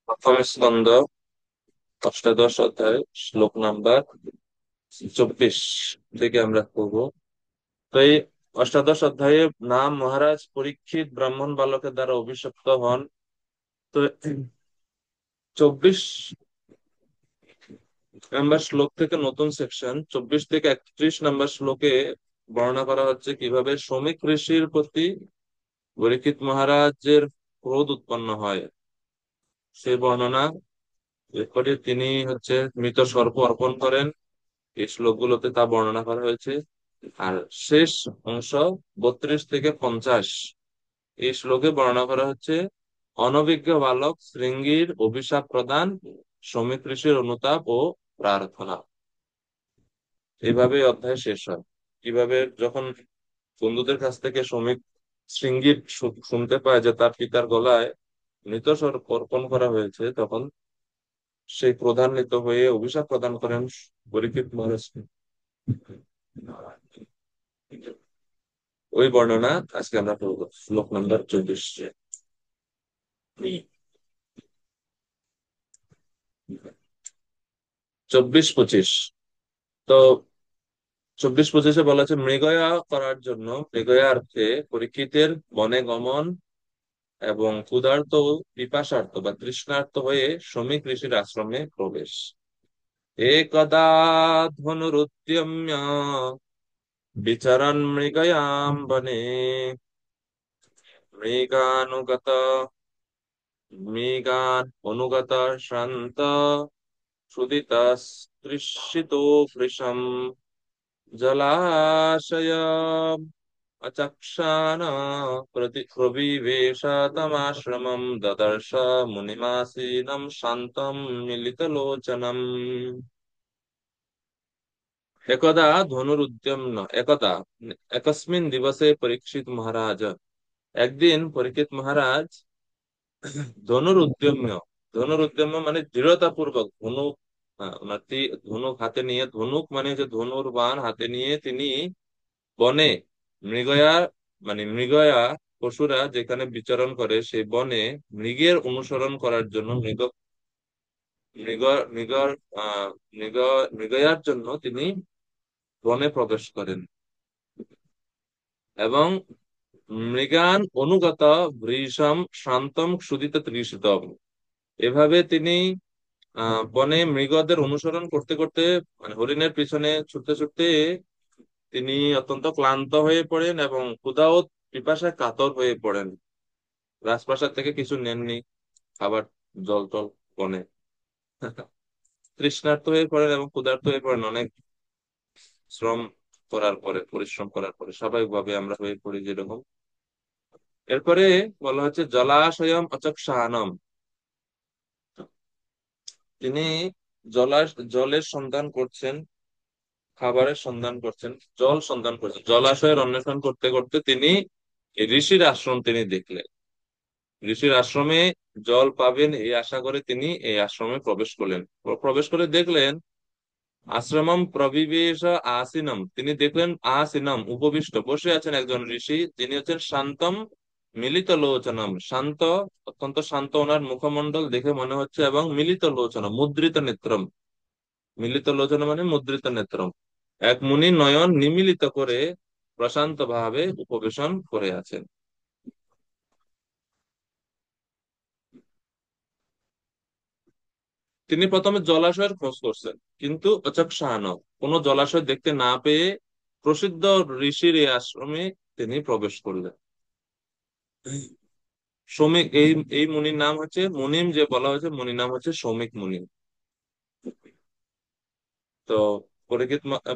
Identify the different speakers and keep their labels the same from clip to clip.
Speaker 1: প্রথম স্কন্ধ, অষ্টাদশ অধ্যায়, শ্লোক নাম্বার 24 থেকে আমরা পড়বো। তো এই অষ্টাদশ অধ্যায়ে নাম মহারাজ পরীক্ষিত ব্রাহ্মণ বালকের দ্বারা অভিশপ্ত হন। তো 24 নম্বর শ্লোক থেকে নতুন সেকশন, 24 থেকে 31 নম্বর শ্লোকে বর্ণনা করা হচ্ছে কিভাবে শ্রমিক ঋষির প্রতি পরীক্ষিত মহারাজের ক্রোধ উৎপন্ন হয়। সেই বর্ণনা এরপরে তিনি মৃত সর্প অর্পণ করেন। এই শ্লোকগুলোতে তা বর্ণনা করা হয়েছে। আর শেষ অংশ 32 থেকে 50 এই শ্লোকে বর্ণনা করা হচ্ছে অনভিজ্ঞ বালক শৃঙ্গীর অভিশাপ প্রদান, শ্রমিক ঋষির অনুতাপ ও প্রার্থনা। এইভাবে অধ্যায় শেষ হয়। কিভাবে যখন বন্ধুদের কাছ থেকে শ্রমিক শৃঙ্গীর শুনতে পায় যে তার পিতার গলায় মৃতস্বর অর্পণ করা হয়েছে, তখন সেই ক্রোধান্বিত হয়ে অভিশাপ প্রদান করেন পরীক্ষিত মহারাজকে। ওই বর্ণনা আজকে আমরা পড়বো, শ্লোক নাম্বার 24। 24-25। তো 24-25-এ বলা আছে মৃগয়া করার জন্য, মৃগয়া অর্থে পরীক্ষিতের বনে গমন এবং ক্ষুধার্ত, পিপাসার্ত বা তৃষ্ণার্ত হয়ে শ্রমিক ঋষির আশ্রমে প্রবেশ। একদা ধনুরুদ্যম্য বিচরণ মৃগয়াম বনে, মৃগানুগত মৃগান অনুগত শ্রান্ত সুদিতস্তৃষিতো ভৃশম জলাশয় অচক্ষান প্রবিবেশতমাশ্রমম দদর্শ মুনিমাসীনম শান্তম মিলিতলোচনম। একদা ধনুরুদ্যম্ন একদা একস্মিন দিবসে পরীক্ষিত মহারাজ, একদিন পরীক্ষিত মহারাজ ধনুরুদ্যম্য, ধনুরুদ্যম্য মানে দৃঢ়তা পূর্বক ধনুক, ওনার ধনুক হাতে নিয়ে, ধনুক মানে যে ধনুর বাণ হাতে নিয়ে তিনি বনে, মৃগয়া মানে মৃগয়া পশুরা যেখানে বিচরণ করে সেই বনে মৃগের অনুসরণ করার জন্য, মৃগ মৃগর আহ মৃগ মৃগয়ার জন্য তিনি বনে প্রবেশ করেন এবং মৃগান অনুগত ভৃশম শান্তম ক্ষুধিত তৃষিতম। এভাবে তিনি বনে মৃগদের অনুসরণ করতে করতে, মানে হরিণের পিছনে ছুটতে ছুটতে তিনি অত্যন্ত ক্লান্ত হয়ে পড়েন এবং ক্ষুধা ও পিপাসায় কাতর হয়ে পড়েন। রাজপ্রাসাদ থেকে কিছু নেননি, খাবার, জল টল বনে। তৃষ্ণার্ত হয়ে পড়েন এবং ক্ষুধার্ত হয়ে পড়েন অনেক শ্রম করার পরে, পরিশ্রম করার পরে স্বাভাবিকভাবে আমরা হয়ে পড়ি যেরকম। এরপরে বলা হচ্ছে জলাশয়ম অচক্ষানম, তিনি জলের সন্ধান করছেন, খাবারের সন্ধান করছেন, জল সন্ধান করছেন, জলাশয়ের অন্বেষণ করতে করতে তিনি এই ঋষির আশ্রম তিনি দেখলেন। ঋষির আশ্রমে জল পাবেন এই আশা করে তিনি এই আশ্রমে প্রবেশ করলেন। প্রবেশ করে দেখলেন আশ্রমম প্রবিবেশ আসিনম, তিনি দেখলেন আসিনম উপবিষ্ট বসে আছেন একজন ঋষি, যিনি শান্তম মিলিত লোচনম, শান্ত, অত্যন্ত শান্ত ওনার মুখমণ্ডল দেখে মনে হচ্ছে, এবং মিলিত লোচনম মুদ্রিত নেত্রম, মিলিত লোচন মানে মুদ্রিত নেত্রম, এক মুনি নয়ন নিমিলিত করে প্রশান্ত ভাবে উপবেশন করে আছেন। তিনি প্রথমে জলাশয়ের খোঁজ করছেন, কিন্তু অচক্ষান, কোনো জলাশয় দেখতে না পেয়ে প্রসিদ্ধ ঋষির এই আশ্রমে তিনি প্রবেশ করলেন। শ্রমিক, এই এই মুনির নাম মুনিম, যে বলা হয়েছে মুনির নাম শ্রমিক মুনি। তো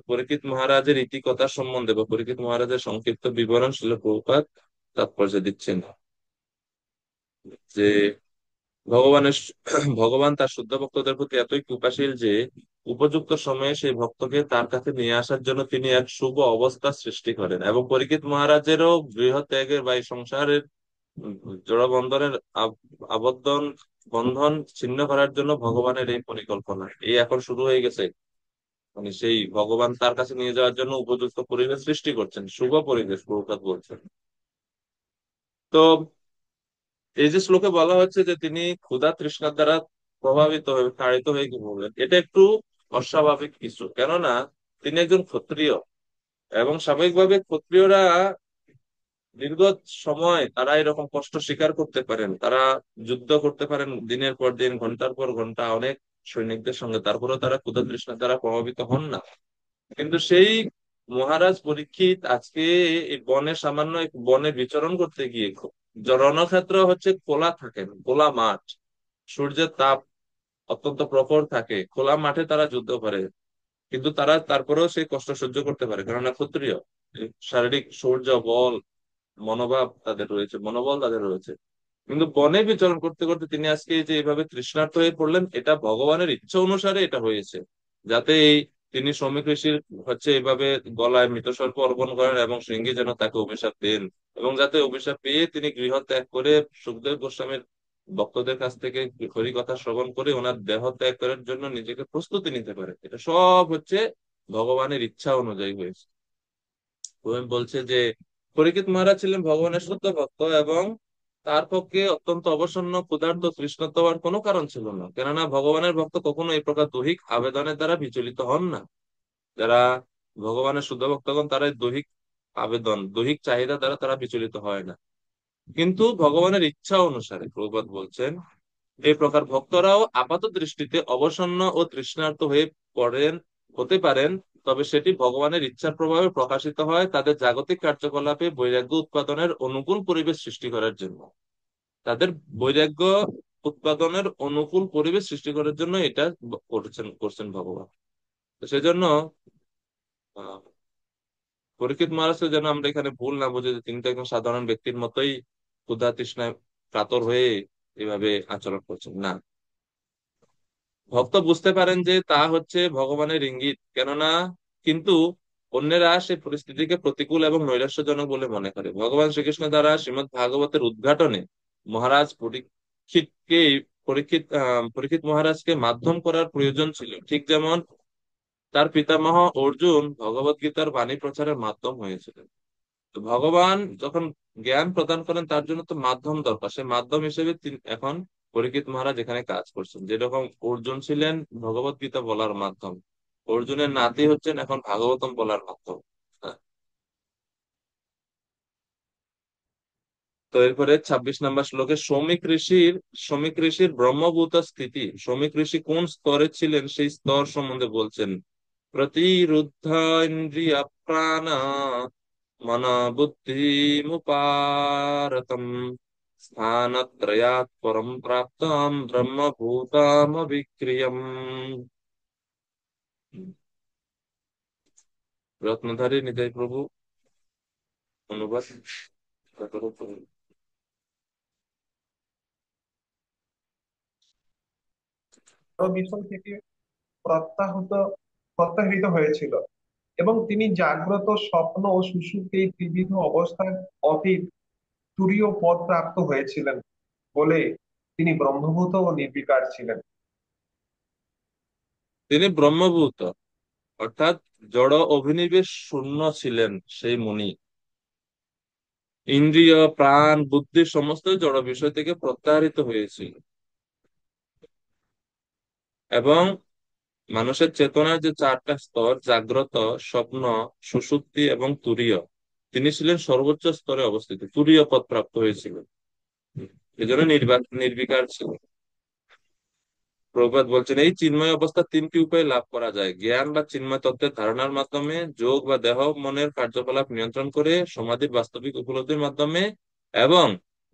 Speaker 1: পরীক্ষিত মহারাজের ইতিকথা সম্বন্ধে বা পরীক্ষিত মহারাজের সংক্ষিপ্ত বিবরণ শিল প্রভুপাদ তাৎপর্য দিচ্ছেন যে ভগবানের ভগবান তার শুদ্ধ ভক্তদের প্রতি এতই কৃপাশীল যে উপযুক্ত সময়ে সেই ভক্তকে তার কাছে নিয়ে আসার জন্য তিনি এক শুভ অবস্থা সৃষ্টি করেন, এবং পরীক্ষিত মহারাজেরও গৃহ ত্যাগের বা এই সংসারের জড় বন্ধনের আবদ্ধ বন্ধন ছিন্ন করার জন্য ভগবানের এই পরিকল্পনা এই এখন শুরু হয়ে গেছে। মানে সেই ভগবান তার কাছে নিয়ে যাওয়ার জন্য উপযুক্ত পরিবেশ সৃষ্টি করছেন, শুভ পরিবেশ প্রভুপাদ বলছেন। তো এই যে শ্লোকে বলা হচ্ছে যে তিনি ক্ষুধা তৃষ্ণার দ্বারা প্রভাবিত হয়ে তাড়িত হয়ে কি বললেন, এটা একটু অস্বাভাবিক কিছু। কেননা তিনি একজন ক্ষত্রিয়, এবং স্বাভাবিকভাবে ক্ষত্রিয়রা দীর্ঘ সময় তারা এরকম কষ্ট স্বীকার করতে পারেন, তারা যুদ্ধ করতে পারেন দিনের পর দিন, ঘন্টার পর ঘন্টা অনেক সৈনিকদের সঙ্গে, তারপরেও তারা ক্ষুধা তৃষ্ণার দ্বারা প্রভাবিত হন না। কিন্তু সেই মহারাজ পরীক্ষিত আজকে এই বনে, সামান্য এক বনে বিচরণ করতে গিয়ে, রণক্ষেত্র হচ্ছে খোলা থাকে, খোলা মাঠ, সূর্যের তাপ অত্যন্ত প্রখর থাকে, খোলা মাঠে তারা যুদ্ধ করে, কিন্তু তারা তারপরেও সেই কষ্ট সহ্য করতে পারে, কারণ ক্ষত্রিয়। এই শারীরিক শৌর্য, বল, মনোভাব তাদের রয়েছে, মনোবল তাদের রয়েছে। কিন্তু বনে বিচরণ করতে করতে তিনি আজকে এই যে এইভাবে তৃষ্ণার্ত হয়ে পড়লেন, এটা ভগবানের ইচ্ছা অনুসারে এটা হয়েছে, যাতে এই তিনি শ্রমিক ঋষির হচ্ছে এইভাবে গলায় মৃতসর্প অর্পণ করেন এবং শৃঙ্গী যেন তাকে অভিশাপ দেন, এবং যাতে অভিশাপ পেয়ে তিনি গৃহ ত্যাগ করে সুখদেব গোস্বামীর ভক্তদের কাছ থেকে হরি কথা শ্রবণ করে ওনার দেহ ত্যাগ করার জন্য নিজেকে প্রস্তুতি নিতে পারে। এটা সব হচ্ছে ভগবানের ইচ্ছা অনুযায়ী হয়েছে। বলছে যে পরীক্ষিত মহারাজ ছিলেন ভগবানের শুদ্ধ ভক্ত, এবং তার পক্ষে অত্যন্ত অবসন্ন ক্ষুধার্ত তৃষ্ণার্ত হওয়ার কোনো কারণ ছিল না, কেননা ভগবানের ভক্ত কখনো এই প্রকার দৈহিক আবেদনের দ্বারা বিচলিত হন না। যারা ভগবানের শুদ্ধ ভক্তগণ, তারা এই দৈহিক আবেদন, দৈহিক চাহিদা দ্বারা তারা বিচলিত হয় না, কিন্তু ভগবানের ইচ্ছা অনুসারে। প্রভুপাদ বলছেন এই প্রকার ভক্তরাও আপাত দৃষ্টিতে অবসন্ন ও তৃষ্ণার্ত হয়ে পড়েন, হতে পারেন, তবে সেটি ভগবানের ইচ্ছার প্রভাবে প্রকাশিত হয় তাদের জাগতিক কার্যকলাপে বৈরাগ্য উৎপাদনের অনুকূল পরিবেশ সৃষ্টি করার জন্য। তাদের বৈরাগ্য উৎপাদনের অনুকূল পরিবেশ সৃষ্টি করার জন্য এটা করছেন করছেন ভগবান। তো সেজন্য আহ, পরীক্ষিত মহারাজকে যেন আমরা এখানে ভুল না বুঝে যে তিনি তো একজন সাধারণ ব্যক্তির মতোই ক্ষুধা তৃষ্ণায় কাতর হয়ে এভাবে আচরণ করছেন না। ভক্ত বুঝতে পারেন যে তা হচ্ছে ভগবানের ইঙ্গিত, কেননা কিন্তু অন্যেরা সেই পরিস্থিতিকে প্রতিকূল এবং নৈরাশ্যজনক বলে মনে করে। ভগবান শ্রীকৃষ্ণ দ্বারা শ্রীমদ্ ভাগবতের উদ্ঘাটনে মহারাজ পরীক্ষিত মহারাজকে মাধ্যম করার প্রয়োজন ছিল, ঠিক যেমন তার পিতামহ অর্জুন ভগবত গীতার বাণী প্রচারের মাধ্যম হয়েছিলেন। তো ভগবান যখন জ্ঞান প্রদান করেন তার জন্য তো মাধ্যম দরকার, সেই মাধ্যম হিসেবে তিনি এখন পরীক্ষিত মহারাজ এখানে কাজ করছেন। যেরকম অর্জুন ছিলেন ভগবত গীতা বলার মাধ্যম, অর্জুনের নাতি হচ্ছেন এখন ভাগবতম বলার মাধ্যম। হ্যাঁ। তো এরপরে 26 নম্বর শ্লোকে শ্রমিক ঋষির ব্রহ্মভূত স্থিতি, শ্রমিক ঋষি কোন স্তরে ছিলেন সেই স্তর সম্বন্ধে বলছেন। প্রতিরুদ্ধ ইন্দ্রিয় প্রাণা মন বুদ্ধিমুপারতম স্থানত্রয়াৎ পরম প্রাপ্তম ব্রহ্মভূতমভিক্রিয়ম। রত্নধারী নিতাই প্রভু অনুবাদ।
Speaker 2: বিষয় থেকে প্রত্যাহত প্রত্যাহৃত হয়েছিল, এবং তিনি জাগ্রত, স্বপ্ন ও সুষুপ্তি এই ত্রিবিধ অবস্থার অতীত তুরীয় পদ প্রাপ্ত হয়েছিলেন বলে তিনি ব্রহ্মভূত ও নির্বিকার ছিলেন।
Speaker 1: তিনি ব্রহ্মভূত অর্থাৎ জড় অভিনিবেশ শূন্য ছিলেন সেই মুনি। ইন্দ্রিয়, প্রাণ, বুদ্ধি সমস্ত জড় বিষয় থেকে প্রত্যাহৃত হয়েছিল, এবং মানুষের চেতনার যে চারটা স্তর, জাগ্রত, স্বপ্ন, সুষুপ্তি এবং তুরীয়, তিনি ছিলেন সর্বোচ্চ স্তরে অবস্থিত, তুরীয় পদ প্রাপ্ত হয়েছিল, এজন্য নির্বিকার ছিল। প্রভুপাদ বলছেন এই চিন্ময় অবস্থা তিনটি উপায়ে লাভ করা যায়: জ্ঞান বা চিন্ময় তত্ত্বের ধারণার মাধ্যমে, যোগ বা দেহ মনের কার্যকলাপ নিয়ন্ত্রণ করে, সমাধির বাস্তবিক উপলব্ধির মাধ্যমে, এবং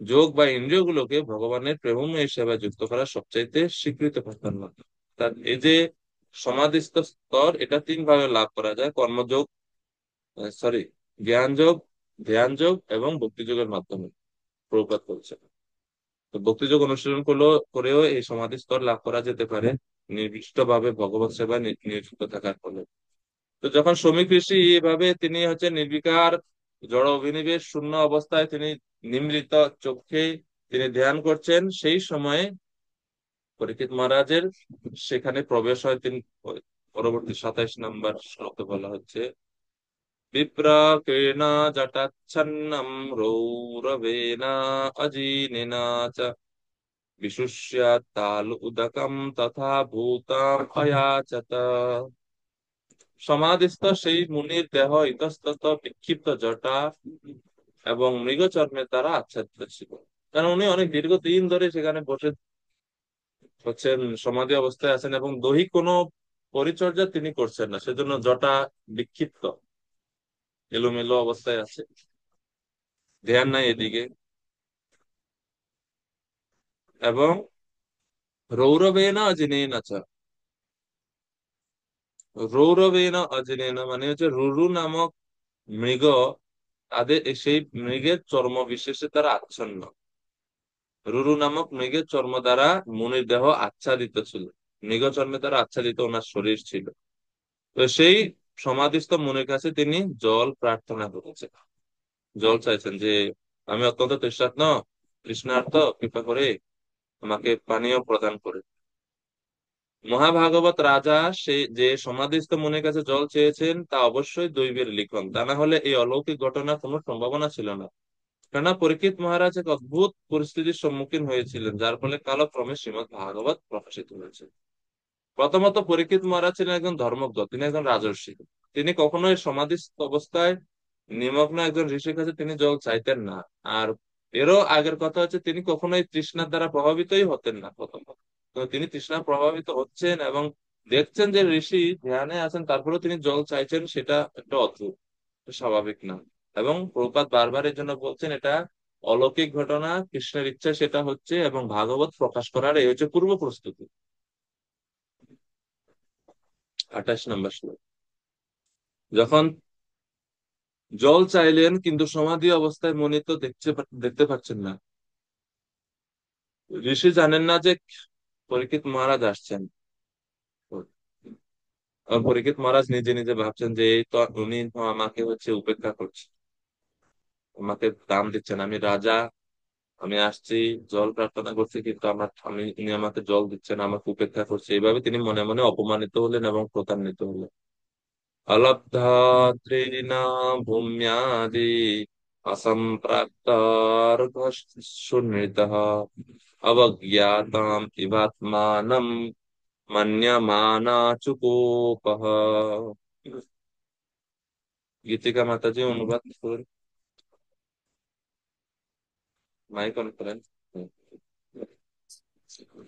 Speaker 1: যোগ বা ইন্দ্রিয়গুলোকে ভগবানের প্রেমময় সেবায় যুক্ত করার সবচাইতে স্বীকৃত পন্থার মাধ্যমে। তার এই যে সমাধিস্থ স্তর, এটা তিন ভাবে লাভ করা যায়: কর্মযোগ, সরি, জ্ঞান যোগ, ধ্যান যোগ এবং ভক্তি যোগের মাধ্যমে। প্রভুপাদ বলছেন তো ভক্তিযোগ অনুশীলন করেও এই সমাধি স্তর লাভ করা যেতে পারে, নির্দিষ্ট ভাবে ভগবত সেবায় নিয়োজিত থাকার ফলে। তো যখন শ্রমিক ঋষি এভাবে তিনি হচ্ছে নির্বিকার, জড় অভিনিবেশ শূন্য অবস্থায় তিনি নিমৃত চোখে তিনি ধ্যান করছেন, সেই সময়ে পরীক্ষিত মহারাজের সেখানে প্রবেশ হয়। তিনি পরবর্তী 27 নম্বর শ্লোকে বলা হচ্ছে বিপ্রাকেণ জটাচ্ছন্নম রৌরবেণ অজিনেন চ বিশুষ্যাত্তাল উদকম তথা ভূতাম অয়াচত। সমাধিস্থ সেই মুনির দেহ ইতস্তত বিক্ষিপ্ত জটা এবং মৃগচর্মের দ্বারা আচ্ছাদিত ছিল। কারণ উনি অনেক দীর্ঘদিন ধরে সেখানে বসে হচ্ছেন, সমাধি অবস্থায় আছেন এবং দৈহিক কোনো পরিচর্যা তিনি করছেন না, সেজন্য জটা বিক্ষিপ্ত এলোমেলো অবস্থায় আছে, ধ্যান নাই এদিকে। এবং রৌরবেণ অজিনেন চ, রৌরবেণ অজিনেন মানে হচ্ছে রুরু নামক মৃগ, তাদের সেই মৃগের চর্ম বিশেষে তারা আচ্ছন্ন। রুরু নামক মৃগের চর্ম দ্বারা মুনির দেহ আচ্ছাদিত ছিল, মৃগ চর্মে দ্বারা আচ্ছাদিত ওনার শরীর ছিল। তো সেই সমাধিস্থ মুনির কাছে তিনি জল প্রার্থনা করেছেন, জল চাইছেন যে আমি অত্যন্ত তৃষ্ণার্ত, তৃষ্ণার্ত, কৃপা করে আমাকে পানীয় প্রদান করে। মহাভাগবত রাজা সে যে সমাধিস্থ মুনির কাছে জল চেয়েছেন তা অবশ্যই দৈবের লিখন, তা না হলে এই অলৌকিক ঘটনার কোনো সম্ভাবনা ছিল না। কেননা পরীক্ষিত মহারাজ এক অদ্ভুত পরিস্থিতির সম্মুখীন হয়েছিলেন, যার ফলে কালক্রমে শ্রীমৎ ভাগবত প্রকাশিত হয়েছে। প্রথমত পরীক্ষিত মহারাজ ছিলেন একজন ধর্মজ্ঞ, তিনি একজন রাজর্ষি। তিনি কখনোই সমাধি অবস্থায় নিমগ্ন একজন ঋষির কাছে তিনি জল চাইতেন না। আর এরও আগের কথা হচ্ছে তিনি কখনোই তৃষ্ণার দ্বারা প্রভাবিতই হতেন না প্রথমত। তো তিনি তৃষ্ণা প্রভাবিত হচ্ছেন এবং দেখছেন যে ঋষি ধ্যানে আছেন, তারপরেও তিনি জল চাইছেন, সেটা একটা অদ্ভুত, স্বাভাবিক না। এবং প্রভুপাদ বারবার এর জন্য বলছেন এটা অলৌকিক ঘটনা, কৃষ্ণের ইচ্ছা সেটা হচ্ছে, এবং ভাগবত প্রকাশ করার এই হচ্ছে পূর্ব প্রস্তুতি। 28 নম্বর শ্লোক। যখন জল চাইলেন কিন্তু সমাধি অবস্থায় মনি তো দেখতে পাচ্ছেন না, ঋষি জানেন না যে পরীক্ষিত মহারাজ আসছেন। পরীক্ষিত মহারাজ নিজে নিজে ভাবছেন যে এই তো উনি তো আমাকে হচ্ছে উপেক্ষা করছে, আমাকে দাম দিচ্ছেন, আমি রাজা, আমি আসছি, জল প্রার্থনা করছি, কিন্তু উনি আমাকে জল দিচ্ছেন, আমাকে উপেক্ষা করছে। এইভাবে তিনি মনে মনে অপমানিত হলেন এবং ক্রোধান্বিত হলেন। অলব্ধাত্রিণা ভূম্যাদি অসম্প্রাক্তার্ঘসুনিতঃ অবজ্ঞাতাম ইবাত্মানম মন্যমানাচুকোপঃ। গীতিকা মাতাজি অনুবাদ করেন, মাইক অন করেন।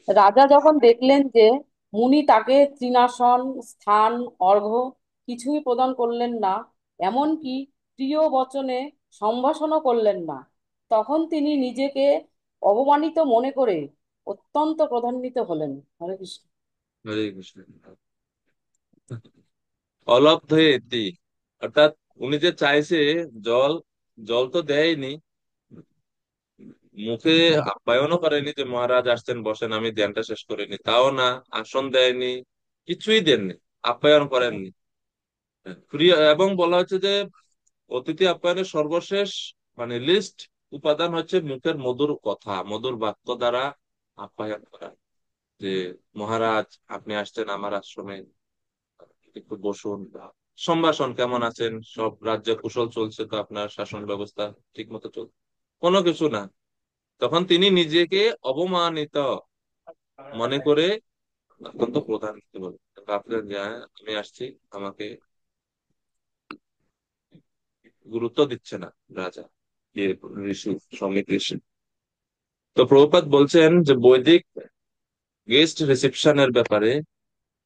Speaker 3: রাজা যখন দেখলেন যে মুনি তাকে তৃণাসন, স্থান, অর্ঘ্য কিছুই প্রদান করলেন না, এমনকি প্রিয় বচনে সম্ভাষণও করলেন না, তখন তিনি নিজেকে অপমানিত মনে করে অত্যন্ত ক্রোধান্বিত হলেন। হরে কৃষ্ণ।
Speaker 1: হরে কৃষ্ণ। অলব্ধেতি অর্থাৎ উনি যে চাইছে জল, জল তো দেয়নি, মুখে আপ্যায়নও করেনি যে মহারাজ আসছেন বসেন আমি ধ্যানটা শেষ করিনি, তাও না। আসন দেয়নি, কিছুই দেননি, আপ্যায়ন করেননি। প্রিয়, এবং বলা হচ্ছে যে অতিথি আপ্যায়নের সর্বশেষ মানে লিস্ট উপাদান হচ্ছে মুখের মধুর কথা, মধুর বাক্য দ্বারা আপ্যায়ন করা। যে মহারাজ আপনি আসছেন আমার আশ্রমে, একটু বসুন, বা সম্ভাষণ, কেমন আছেন, সব রাজ্যে কুশল চলছে তো, আপনার শাসন ব্যবস্থা ঠিক মতো চলছে, কোনো কিছু না। তখন তিনি নিজেকে অবমানিত মনে করে অত্যন্ত প্রধান বলে ভাবলেন যে হ্যাঁ, আমি আসছি, আমাকে গুরুত্ব দিচ্ছে না রাজা, যে ঋষি, শ্রমিক ঋষি। তো প্রভুপাদ বলছেন যে বৈদিক গেস্ট রিসেপশনের ব্যাপারে,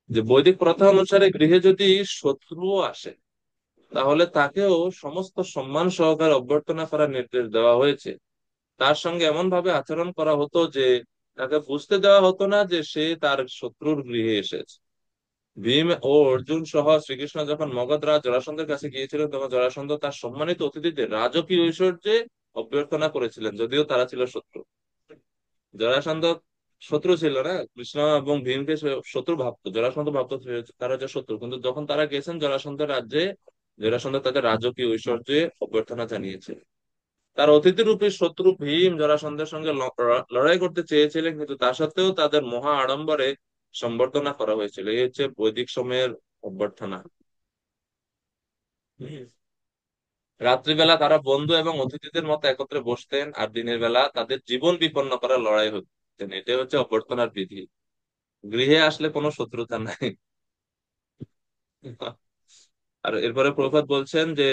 Speaker 1: যে বৈদিক প্রথা অনুসারে গৃহে যদি শত্রুও আসে তাহলে তাকেও সমস্ত সম্মান সহকারে অভ্যর্থনা করার নির্দেশ দেওয়া হয়েছে। তার সঙ্গে এমন ভাবে আচরণ করা হতো যে তাকে বুঝতে দেওয়া হতো না যে সে তার শত্রুর গৃহে এসেছে। ভীম ও অর্জুন সহ শ্রীকৃষ্ণ যখন মগধ রাজ জরাসন্ধের কাছে গিয়েছিলেন, তখন জরাসন্ধ তার সম্মানিত অতিথিদের রাজকীয় ঐশ্বর্যে অভ্যর্থনা করেছিলেন, যদিও তারা ছিল শত্রু। জরাসন্ধ শত্রু ছিল না, কৃষ্ণ এবং ভীমকে সে শত্রু ভাবতো, জরাসন্ধ ভাবতো তারা যে শত্রু, কিন্তু যখন তারা গেছেন জরাসন্ধের রাজ্যে, জরাসন্ধ তাদের রাজকীয় ঐশ্বর্যে অভ্যর্থনা জানিয়েছে। তার অতিথি রূপী শত্রু ভীম জরাসন্ধের সঙ্গে লড়াই করতে চেয়েছিলেন, কিন্তু তা সত্ত্বেও তাদের মহা আড়ম্বরে সম্বর্ধনা করা হয়েছিল। এই হচ্ছে বৈদিক সময়ের অভ্যর্থনা। রাত্রিবেলা তারা বন্ধু এবং অতিথিদের মতো একত্রে বসতেন, আর দিনের বেলা তাদের জীবন বিপন্ন করার লড়াই হতেন। এটাই হচ্ছে অভ্যর্থনার বিধি। গৃহে আসলে কোনো শত্রুতা নাই। আর এরপরে প্রভাত বলছেন যে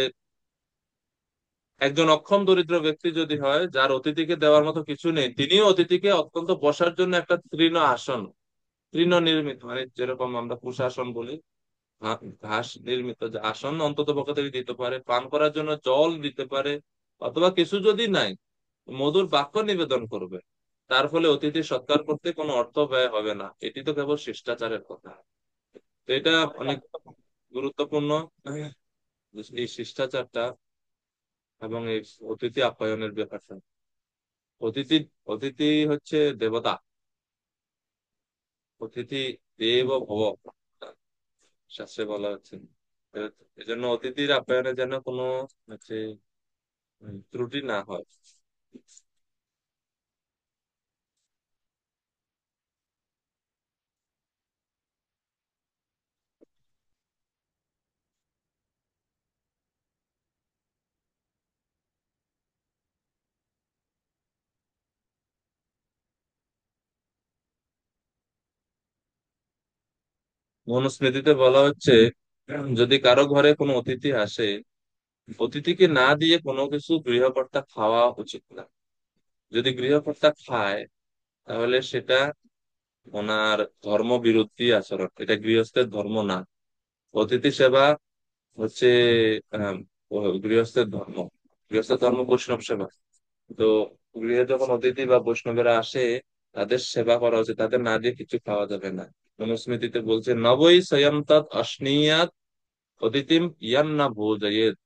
Speaker 1: একজন অক্ষম দরিদ্র ব্যক্তি যদি হয়, যার অতিথিকে দেওয়ার মতো কিছু নেই, তিনিও অতিথিকে অত্যন্ত বসার জন্য একটা তৃণ আসন, তৃণ নির্মিত, মানে যেরকম আমরা কুশাসন বলি, ঘাস নির্মিত যে আসন অন্তত পক্ষে থেকে দিতে পারে, পান করার জন্য জল দিতে পারে, অথবা কিছু যদি নাই, মধুর বাক্য নিবেদন করবে। তার ফলে অতিথি সৎকার করতে কোনো অর্থ ব্যয় হবে না। এটি তো কেবল শিষ্টাচারের কথা। তো এটা অনেক গুরুত্বপূর্ণ, এই শিষ্টাচারটা এবং এই অতিথি আপ্যায়নের ব্যাপারটা। অতিথি অতিথি হচ্ছে দেবতা, অতিথি দেব ভব, শাস্ত্রে বলা হচ্ছে। এজন্য অতিথির আপ্যায়নে যেন কোনো হচ্ছে ত্রুটি না হয়। মনুস্মৃতিতে বলা হচ্ছে, যদি কারো ঘরে কোনো অতিথি আসে, অতিথিকে না দিয়ে কোনো কিছু গৃহকর্তা খাওয়া উচিত না। যদি গৃহকর্তা খায়, তাহলে সেটা ওনার ধর্ম বিরোধী আচরণ, এটা গৃহস্থের ধর্ম না। অতিথি সেবা হচ্ছে আহ, গৃহস্থের ধর্ম। গৃহস্থের ধর্ম বৈষ্ণব সেবা। তো গৃহে যখন অতিথি বা বৈষ্ণবেরা আসে, তাদের সেবা করা উচিত, তাদের না দিয়ে কিছু খাওয়া যাবে না। মনুস্মৃতিতে বলছে, নবৈ স্বয়ং তৎ অশ্নীয়াত অতিথিম ইয়ান্না ভোজয়েৎ।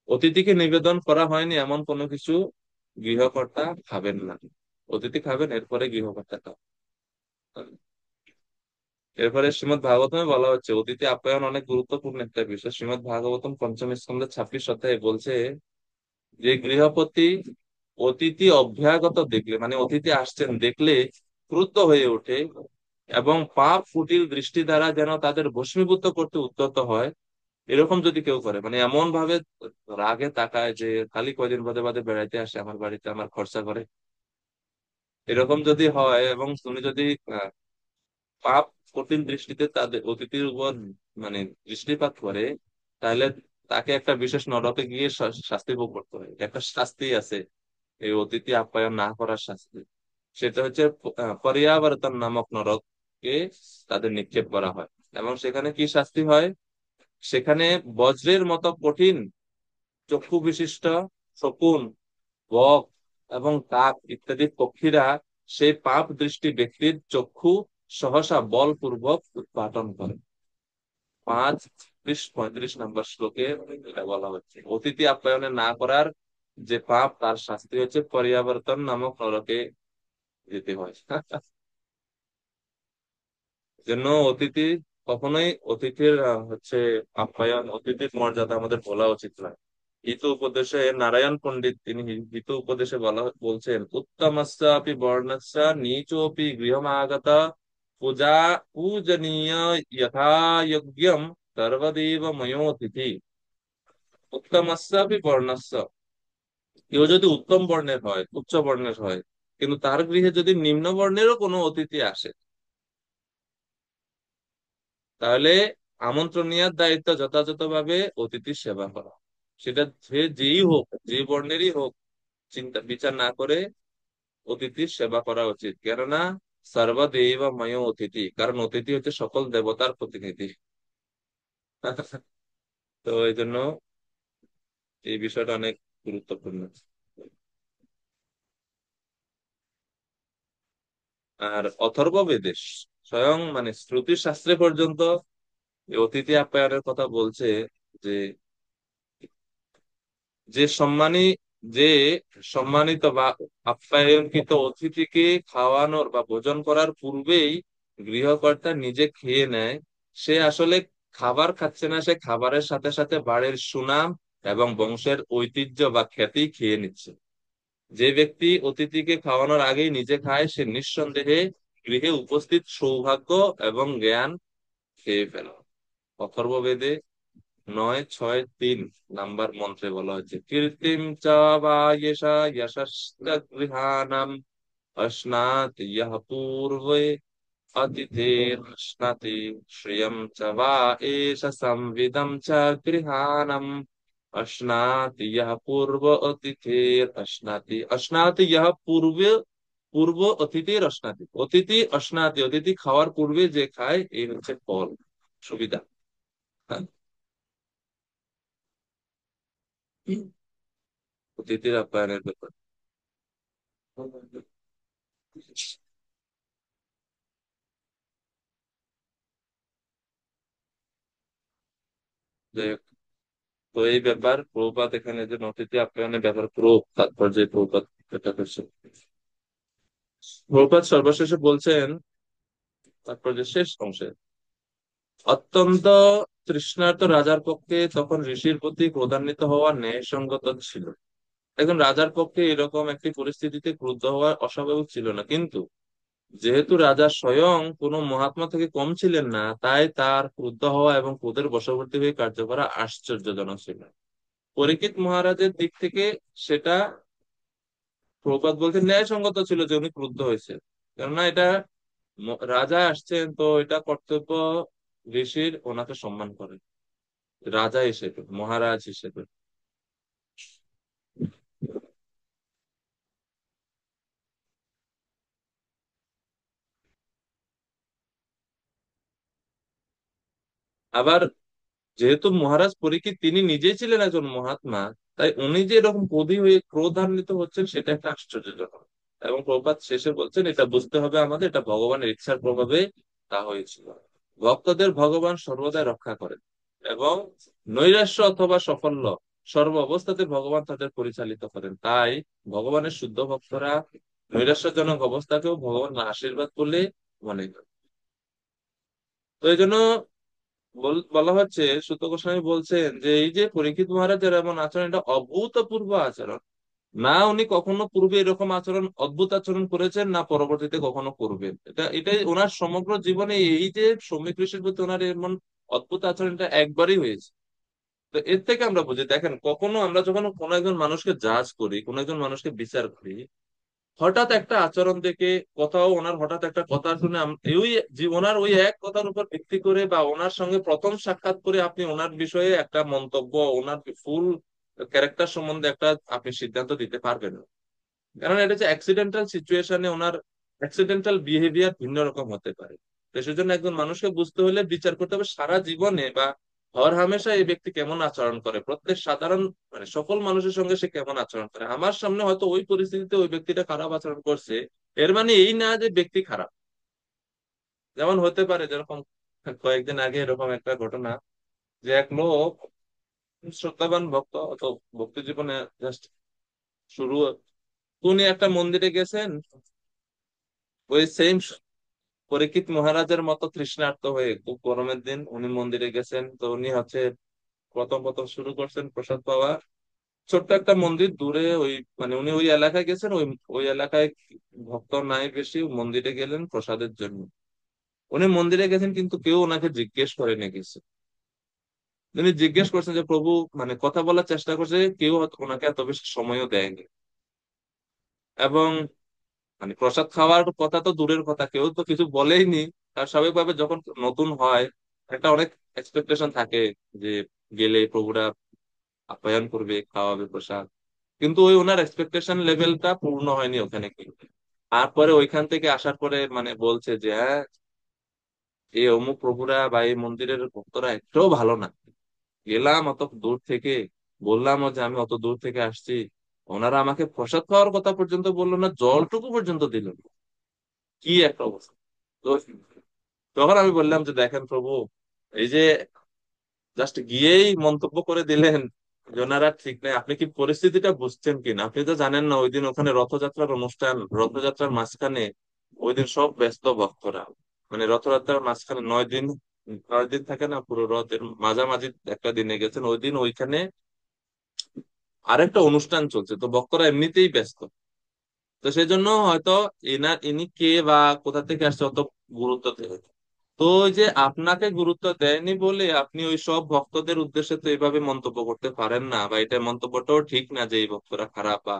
Speaker 1: অতিথিকে নিবেদন করা হয়নি এমন কোনো কিছু গৃহকর্তা খাবেন না। অতিথি খাবেন, এরপরে গৃহকর্তা খাবেন। এরপরে শ্রীমৎ ভাগবতমে বলা হচ্ছে, অতিথি আপ্যায়ন অনেক গুরুত্বপূর্ণ একটা বিষয়। শ্রীমৎ ভাগবতম পঞ্চম স্কন্ধে 26 অধ্যায়ে বলছে যে গৃহপতি অতিথি অভ্যাগত দেখলে, মানে অতিথি আসছেন দেখলে ক্রুদ্ধ হয়ে ওঠে এবং পাপ কুটিল দৃষ্টি দ্বারা যেন তাদের ভস্মীভূত করতে উদ্যত হয়। এরকম যদি কেউ করে, মানে এমন ভাবে রাগে তাকায় যে খালি কয়দিন বাদে বাদে বেড়াইতে আসে আমার বাড়িতে, আমার খরচা করে, এরকম যদি হয় এবং তুমি যদি আহ, পাপ কঠিন দৃষ্টিতে তাদের অতিথির উপর মানে দৃষ্টিপাত করে, তাহলে তাকে একটা বিশেষ নরকে গিয়ে শাস্তি ভোগ করতে হয়। একটা শাস্তি আছে এই অতিথি আপ্যায়ন না করার শাস্তি। সেটা হচ্ছে পরিয়াবর্তন নামক নরকে তাদের নিক্ষেপ করা হয়। এবং সেখানে কি শাস্তি হয়? সেখানে বজ্রের মতো কঠিন চক্ষু বিশিষ্ট শকুন, বক এবং কাক ইত্যাদি পক্ষীরা সেই পাপ দৃষ্টি ব্যক্তির চক্ষু সহসা বলপূর্বক উৎপাটন করে। 5:35 নম্বর শ্লোকে এটা বলা হচ্ছে, অতিথি আপ্যায়নে না করার যে পাপ, তার শাস্তি হচ্ছে পরিয়াবর্তন নামক নরকে যেতে হয়। জন্য অতিথি কখনোই অতিথির হচ্ছে আপ্যায়ন, অতিথির মর্যাদা আমাদের বলা উচিত না। হিত উপদেশে নারায়ণ পণ্ডিত তিনি হিত উপদেশে বলছেন, উত্তমস্যাপি বর্ণস্য নীচোপি গৃহমাগত পূজা পূজনীয় যথা যোগ্যম সর্বদেব ময়োতিথি। উত্তমস্যাপি বর্ণস্য, কেউ যদি উত্তম বর্ণের হয়, উচ্চ বর্ণের হয়, কিন্তু তার গৃহে যদি নিম্ন বর্ণেরও কোনো অতিথি আসে, তাহলে আমন্ত্রণ নেওয়ার দায়িত্ব যথাযথভাবে অতিথির সেবা করা। সেটা যে যেই হোক, যে বর্ণেরই হোক, চিন্তা বিচার না করে অতিথির সেবা করা উচিত। কেননা সর্বদেব ময় অতিথি, কারণ অতিথি হচ্ছে সকল দেবতার প্রতিনিধি। তো এই জন্য এই বিষয়টা অনেক গুরুত্বপূর্ণ। আর অথর্ব বেদে স্বয়ং মানে শ্রুতি শাস্ত্রে পর্যন্ত এই অতিথি আপ্যায়নের কথা বলছে যে যে সম্মানী যে সম্মানিত বা আপ্যায়নকৃত অতিথিকে খাওয়ানোর বা ভোজন করার পূর্বেই গৃহকর্তা নিজে খেয়ে নেয়, সে আসলে খাবার খাচ্ছে না, সে খাবারের সাথে সাথে বাড়ির সুনাম এবং বংশের ঐতিহ্য বা খ্যাতি খেয়ে নিচ্ছে। যে ব্যক্তি অতিথিকে খাওয়ানোর আগেই নিজে খায়, সে নিঃসন্দেহে গৃহে উপস্থিত সৌভাগ্য এবং জ্ঞান খেয়ে ফেলে। অথর্ববেদে 963 নাম্বার মন্ত্রে বলা হয়েছে, কীর্তিম চ বা ইয়েষা যশস্য গৃহাণাম অশ্নাতি ইহ পূর্বে অতিথির অশ্নাতি শ্রিয়ম চ বা এষ সংবিদম চ গৃহাণাম অশ্নাতি ইহ পূর্ব অতিথির অশ্নাতি। অশ্নাতি ইহ পূর্বে, পূর্ব অতিথির অশ্নাতি, অতিথি অশ্নাতি, অতিথি খাওয়ার পূর্বে যে খায় এই হচ্ছে ফল, সুবিধা। হ্যাঁ, অতিথির আপ্যায়নের ব্যাপার। যাই হোক, তো এই ব্যাপার প্রভুপাত এখানে যে অতিথি আপ্যায়নের ব্যাপার পুরো তাৎপর্য প্রভুপাত এটা করছে। প্রভুপাত সর্বশেষে বলছেন তাৎপর্যের শেষ অংশে, অত্যন্ত তৃষ্ণার্ত রাজার পক্ষে তখন ঋষির প্রতি ক্রোধান্বিত হওয়া ন্যায়সঙ্গত ছিল। এখন রাজার পক্ষে এরকম একটি পরিস্থিতিতে ক্রুদ্ধ হওয়া অস্বাভাবিক ছিল না, কিন্তু যেহেতু রাজা স্বয়ং কোনো মহাত্মা থেকে কম ছিলেন না, তাই তার ক্রুদ্ধ হওয়া এবং ক্রোধের বশবর্তী হয়ে কার্য করা আশ্চর্যজনক ছিল। পরীক্ষিত মহারাজের দিক থেকে সেটা প্রবাদ বলতে ন্যায়সঙ্গত ছিল যে উনি ক্রুদ্ধ হয়েছে, কেননা এটা রাজা আসছেন, তো এটা কর্তব্য ঋষির ওনাকে সম্মান করে, রাজা হিসেবে, মহারাজ হিসেবে। আবার যেহেতু মহারাজ পরীক্ষিত তিনি নিজেই ছিলেন একজন মহাত্মা, তাই উনি যে এরকম ক্রোধী হয়ে ক্রোধান্বিত হচ্ছেন সেটা একটা আশ্চর্যজনক। এবং প্রপাত শেষে বলছেন এটা বুঝতে হবে আমাদের, এটা ভগবানের ইচ্ছার প্রভাবে তা হয়েছিল। ভক্তদের ভগবান সর্বদাই রক্ষা করেন এবং নৈরাশ্য অথবা সাফল্য সর্ব অবস্থাতে ভগবান তাদের পরিচালিত করেন। তাই ভগবানের শুদ্ধ ভক্তরা নৈরাশ্যজনক অবস্থাকেও ভগবানের আশীর্বাদ বলে মনে করেন। তো এই জন্য বলা হচ্ছে, সুত গোস্বামী বলছেন যে এই যে পরীক্ষিত মহারাজের এমন আচরণ, এটা অভূতপূর্ব আচরণ। না উনি কখনো পূর্বে এরকম আচরণ, অদ্ভুত আচরণ করেছেন, না পরবর্তীতে কখনো করবেন। এটাই ওনার সমগ্র জীবনে এই যে শ্রমিক ঋষির প্রতি ওনার এমন অদ্ভুত আচরণটা একবারই হয়েছে। তো এর থেকে আমরা বুঝি, দেখেন কখনো আমরা যখন কোনো একজন মানুষকে জাজ করি, কোনো একজন মানুষকে বিচার করি, হঠাৎ একটা আচরণ দেখে, কোথাও ওনার হঠাৎ একটা কথা শুনে ওই ওনার ওই এক কথার উপর ভিত্তি করে বা ওনার সঙ্গে প্রথম সাক্ষাৎ করে আপনি ওনার বিষয়ে একটা মন্তব্য, ওনার ফুল ক্যারেক্টার সম্বন্ধে একটা আপনি সিদ্ধান্ত দিতে পারবেন না। কারণ এটা হচ্ছে অ্যাক্সিডেন্টাল সিচুয়েশনে ওনার অ্যাক্সিডেন্টাল বিহেভিয়ার ভিন্ন রকম হতে পারে। তো সেজন্য একজন মানুষকে বুঝতে হলে বিচার করতে হবে সারা জীবনে বা হর হামেশা এই ব্যক্তি কেমন আচরণ করে, প্রত্যেক সাধারণ মানে সকল মানুষের সঙ্গে সে কেমন আচরণ করে। আমার সামনে হয়তো ওই পরিস্থিতিতে ওই ব্যক্তিটা খারাপ আচরণ করছে, এর মানে এই না যে ব্যক্তি খারাপ। যেমন হতে পারে, যেরকম কয়েকদিন আগে এরকম একটা ঘটনা, যে এক লোক শ্রদ্ধাবান ভক্ত, তো ভক্তি জীবনে জাস্ট শুরু, উনি একটা মন্দিরে গেছেন, ওই সেম পরীক্ষিত মহারাজের মতো তৃষ্ণার্ত হয়ে, খুব গরমের দিন উনি মন্দিরে গেছেন। তো উনি হচ্ছে প্রথম প্রথম শুরু করছেন প্রসাদ পাওয়া। ছোট্ট একটা মন্দির দূরে, ওই মানে উনি ওই এলাকায় গেছেন, ওই ওই এলাকায় ভক্ত নাই বেশি, মন্দিরে গেলেন প্রসাদের জন্য। উনি মন্দিরে গেছেন কিন্তু কেউ ওনাকে জিজ্ঞেস করেনি কিছু। উনি জিজ্ঞেস করছেন যে প্রভু, মানে কথা বলার চেষ্টা করছে, কেউ ওনাকে এত বেশি সময়ও দেয়নি। এবং মানে প্রসাদ খাওয়ার কথা তো দূরের কথা, কেউ তো কিছু বলেইনি। তার স্বাভাবিকভাবে যখন নতুন হয় একটা অনেক এক্সপেকটেশন থাকে যে গেলে প্রভুরা আপ্যায়ন করবে, খাওয়াবে প্রসাদ। কিন্তু ওই ওনার এক্সপেকটেশন লেভেলটা পূর্ণ হয়নি ওখানে কিন্তু। তারপরে ওইখান থেকে আসার পরে মানে বলছে যে হ্যাঁ, এই অমুক প্রভুরা বা এই মন্দিরের ভক্তরা একটাও ভালো না। গেলাম অত দূর থেকে, বললাম যে আমি অত দূর থেকে আসছি, ওনারা আমাকে প্রসাদ খাওয়ার কথা পর্যন্ত বললো না, জলটুকু পর্যন্ত দিল না। কি একটা অবস্থা! তো তখন আমি বললাম যে দেখেন প্রভু, এই যে জাস্ট গিয়েই মন্তব্য করে দিলেন যে ওনারা ঠিক নেই, আপনি কি পরিস্থিতিটা বুঝছেন কিনা? আপনি তো জানেন না ওই দিন ওখানে রথযাত্রার অনুষ্ঠান, রথযাত্রার মাঝখানে ওই দিন সব ব্যস্ত ভক্তরা, মানে রথযাত্রার মাঝখানে 9 দিন, 9 দিন থাকে না, পুরো রথের মাঝামাঝি একটা দিনে গেছেন, ওই দিন ওইখানে আরেকটা অনুষ্ঠান চলছে, তো ভক্তরা এমনিতেই ব্যস্ত। তো সেই জন্য হয়তো ইনি কে বা কোথা থেকে আসছে অত গুরুত্ব দেবে। তো ওই যে আপনাকে গুরুত্ব দেয়নি বলে আপনি ওই সব ভক্তদের উদ্দেশ্যে তো এইভাবে মন্তব্য করতে পারেন না, বা এটা মন্তব্যটাও ঠিক না যে এই ভক্তরা খারাপ বা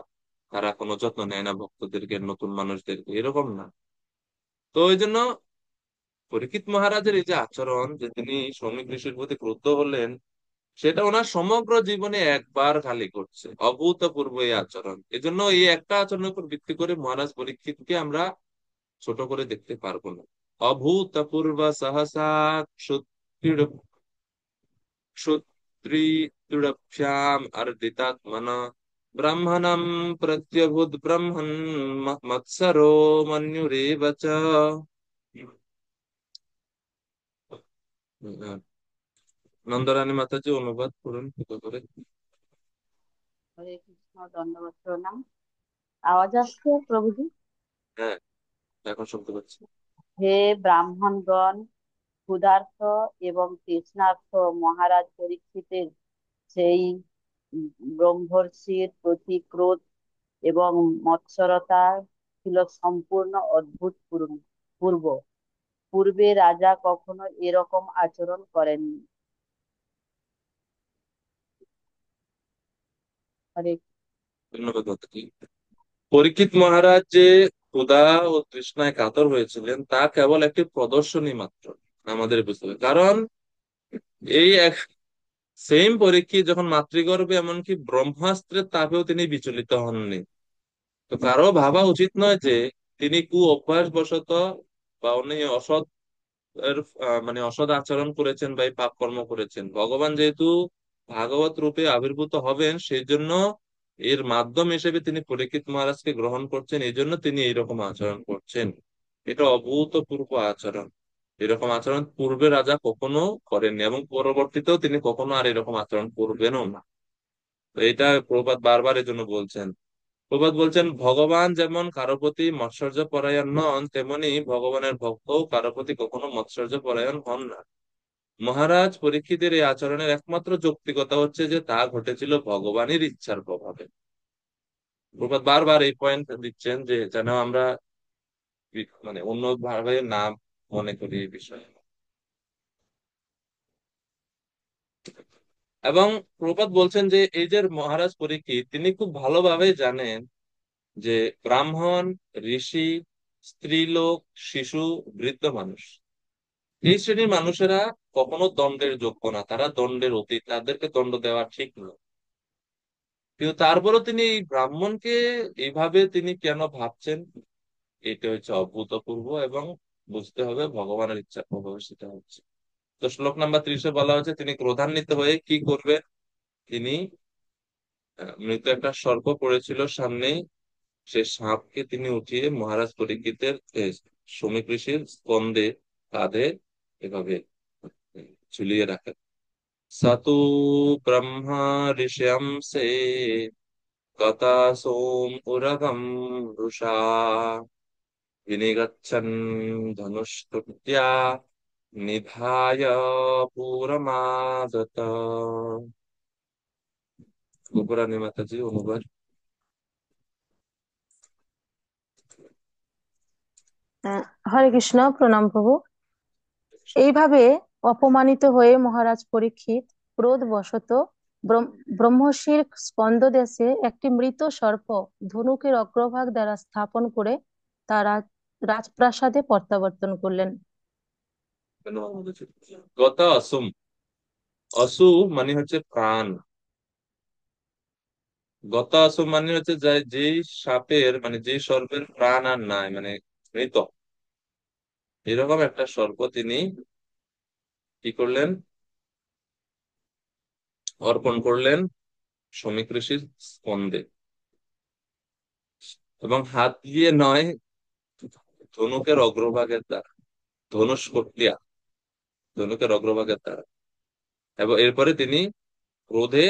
Speaker 1: তারা কোনো যত্ন নেয় না ভক্তদেরকে, নতুন মানুষদেরকে, এরকম না। তো ওই জন্য পরীক্ষিত মহারাজের এই যে আচরণ, যে তিনি শ্রমিক ঋষির প্রতি ক্রুদ্ধ হলেন, সেটা ওনার সমগ্র জীবনে একবার খালি করছে, অভূতপূর্ব এই আচরণ। এজন্য এই একটা আচরণের উপর ভিত্তি করে মহারাজ পরীক্ষিতকে আমরা ছোট করে দেখতে পারবো না। অভূতপূর্ব সহসা ক্ষুত্রির क्षुत्रिदुरभ्याम अर्दितात्मना ब्रह्मणं प्रत्यभूत ब्रह्मन् मत्सरो मन्युरेव च। নন্দরানী মাতাজি অনুবাদ করুন কৃপা করে।
Speaker 3: হরে কৃষ্ণ, দণ্ডবত প্রণাম। আওয়াজ আসছে প্রভুজি?
Speaker 1: হ্যাঁ, এখন শুনতে পাচ্ছি।
Speaker 3: হে ব্রাহ্মণগণ, ক্ষুধার্ত এবং তৃষ্ণার্ত মহারাজ পরীক্ষিতের সেই ব্রহ্মর্ষির প্রতি ক্রোধ এবং মৎসরতা ছিল সম্পূর্ণ অদ্ভুত পূর্ব। পূর্বে রাজা কখনো এরকম আচরণ করেননি। হরে
Speaker 1: ধন্যবাদ মাতাজি। পরীক্ষিত মহারাজ যে ক্ষুধা ও তৃষ্ণায় কাতর হয়েছিলেন তা কেবল একটি প্রদর্শনী মাত্র আমাদের বুঝতে হবে। কারণ এই সেম পরীক্ষিত যখন মাতৃগর্ভে এমনকি ব্রহ্মাস্ত্রের তাপেও তিনি বিচলিত হননি। তো কারো ভাবা উচিত নয় যে তিনি অভ্যাস বশত বা উনি অসৎ এর মানে অসৎ আচরণ করেছেন বা এই পাপ কর্ম করেছেন। ভগবান যেহেতু ভাগবত রূপে আবির্ভূত হবেন, সেই জন্য এর মাধ্যম হিসেবে তিনি পরীক্ষিত মহারাজকে গ্রহণ করছেন, এই জন্য তিনি এইরকম আচরণ করছেন। এটা অভূতপূর্ব আচরণ। এরকম আচরণ পূর্বে রাজা কখনো করেননি, এবং পরবর্তীতেও তিনি কখনো আর এরকম আচরণ করবেনও না। তো এটা প্রভুপাদ বারবার এই জন্য বলছেন। প্রভুপাদ বলছেন, ভগবান যেমন কারো প্রতি মৎসর্য পরায়ণ নন, তেমনি ভগবানের ভক্তও কারো প্রতি কখনো মৎসর্য পরায়ণ হন না। মহারাজ পরীক্ষিতের এই আচরণের একমাত্র যৌক্তিকতা হচ্ছে যে তা ঘটেছিল ভগবানের ইচ্ছার প্রভাবে। প্রভুপাদ বারবার এই পয়েন্ট দিচ্ছেন যে যেন আমরা মানে অন্যভাবে না মনে করি এই বিষয়ে। এবং প্রভুপাদ বলছেন যে এই যে মহারাজ পরীক্ষিত, তিনি খুব ভালোভাবে জানেন যে ব্রাহ্মণ, ঋষি, স্ত্রীলোক, শিশু, বৃদ্ধ মানুষ, এই শ্রেণীর মানুষেরা কখনো দণ্ডের যোগ্য না, তারা দণ্ডের অতীত, তাদেরকে দণ্ড দেওয়া ঠিক নয়। কিন্তু তারপরও তিনি এই ব্রাহ্মণকে এইভাবে তিনি কেন ভাবছেন, এটা হচ্ছে অভূতপূর্ব, এবং বুঝতে হবে ভগবানের ইচ্ছা প্রভাবে সেটা হচ্ছে। তো শ্লোক নাম্বার 30-এ বলা হচ্ছে তিনি ক্রোধান্বিত হয়ে কি করবে। তিনি মৃত একটা সর্প পড়েছিল সামনে, সে সাপকে তিনি উঠিয়ে মহারাজ পরীক্ষিতের শমীক ঋষির স্কন্ধে, কাঁধে এভাবে ঝুলিয়ে রাখেন। সাতু ব্রহ্মা ঋষ্যাংসে গতা সোম উরগম রুষা विनिगच्छन् धनुष्टुत्या निधाय पूरमादत। গোপুরানী মাতাজি অনুবাদ।
Speaker 4: আহ, হরে কৃষ্ণ, প্রণাম প্রভু। এইভাবে অপমানিত হয়ে মহারাজ পরীক্ষিত ক্রোধবশত ব্রহ্মর্ষির স্কন্দদেশে একটি মৃত সর্প ধনুকের অগ্রভাগ দ্বারা স্থাপন করে তারা রাজপ্রাসাদে প্রত্যাবর্তন করলেন।
Speaker 1: গত অসুম, অসু মানে হচ্ছে প্রাণ, গত অসুম মানে হচ্ছে যেই সাপের মানে যেই সর্পের প্রাণ আর নাই, মানে মৃত, এরকম একটা সর্প তিনি কি করলেন, অর্পণ করলেন শমীক ঋষির স্কন্ধে, এবং হাত দিয়ে নয়, ধনুকের অগ্রভাগের দ্বারা, ধনুষ কর্তিয়া, ধনুকের অগ্রভাগের দ্বারা। এবং এরপরে তিনি ক্রোধে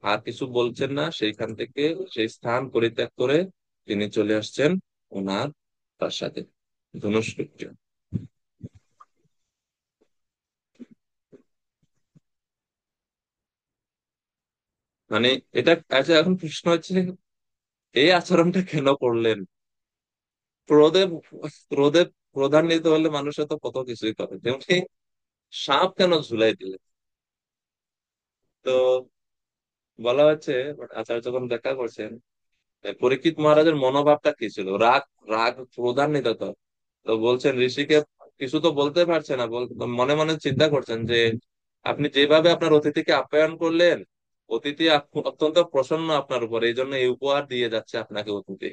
Speaker 1: আর কিছু বলছেন না, সেইখান থেকে সেই স্থান পরিত্যাগ করে তিনি চলে আসছেন ওনার প্রাসাদে, ধনুষ্কৃত্য। মানে এটা, আচ্ছা এখন প্রশ্ন হচ্ছে এই আচরণটা কেন করলেন? ক্রোধে, ক্রোধে ক্রোধান্বিত হলে মানুষের তো কত কিছুই করে, তেমনি সাপ কেন ঝুলাই দিলে? তো বলা হচ্ছে, আচার্য যখন ব্যাখ্যা করছেন, পরীক্ষিত মহারাজের মনোভাবটা কি ছিল, রাগ, রাগ ক্রোধান্বিত তো। তো বলছেন ঋষিকে কিছু তো বলতে পারছে না, মনে মনে চিন্তা করছেন যে আপনি যেভাবে আপনার অতিথিকে আপ্যায়ন করলেন, অতিথি অত্যন্ত প্রসন্ন আপনার উপর, এই জন্য এই উপহার দিয়ে যাচ্ছে আপনাকে অতিথি।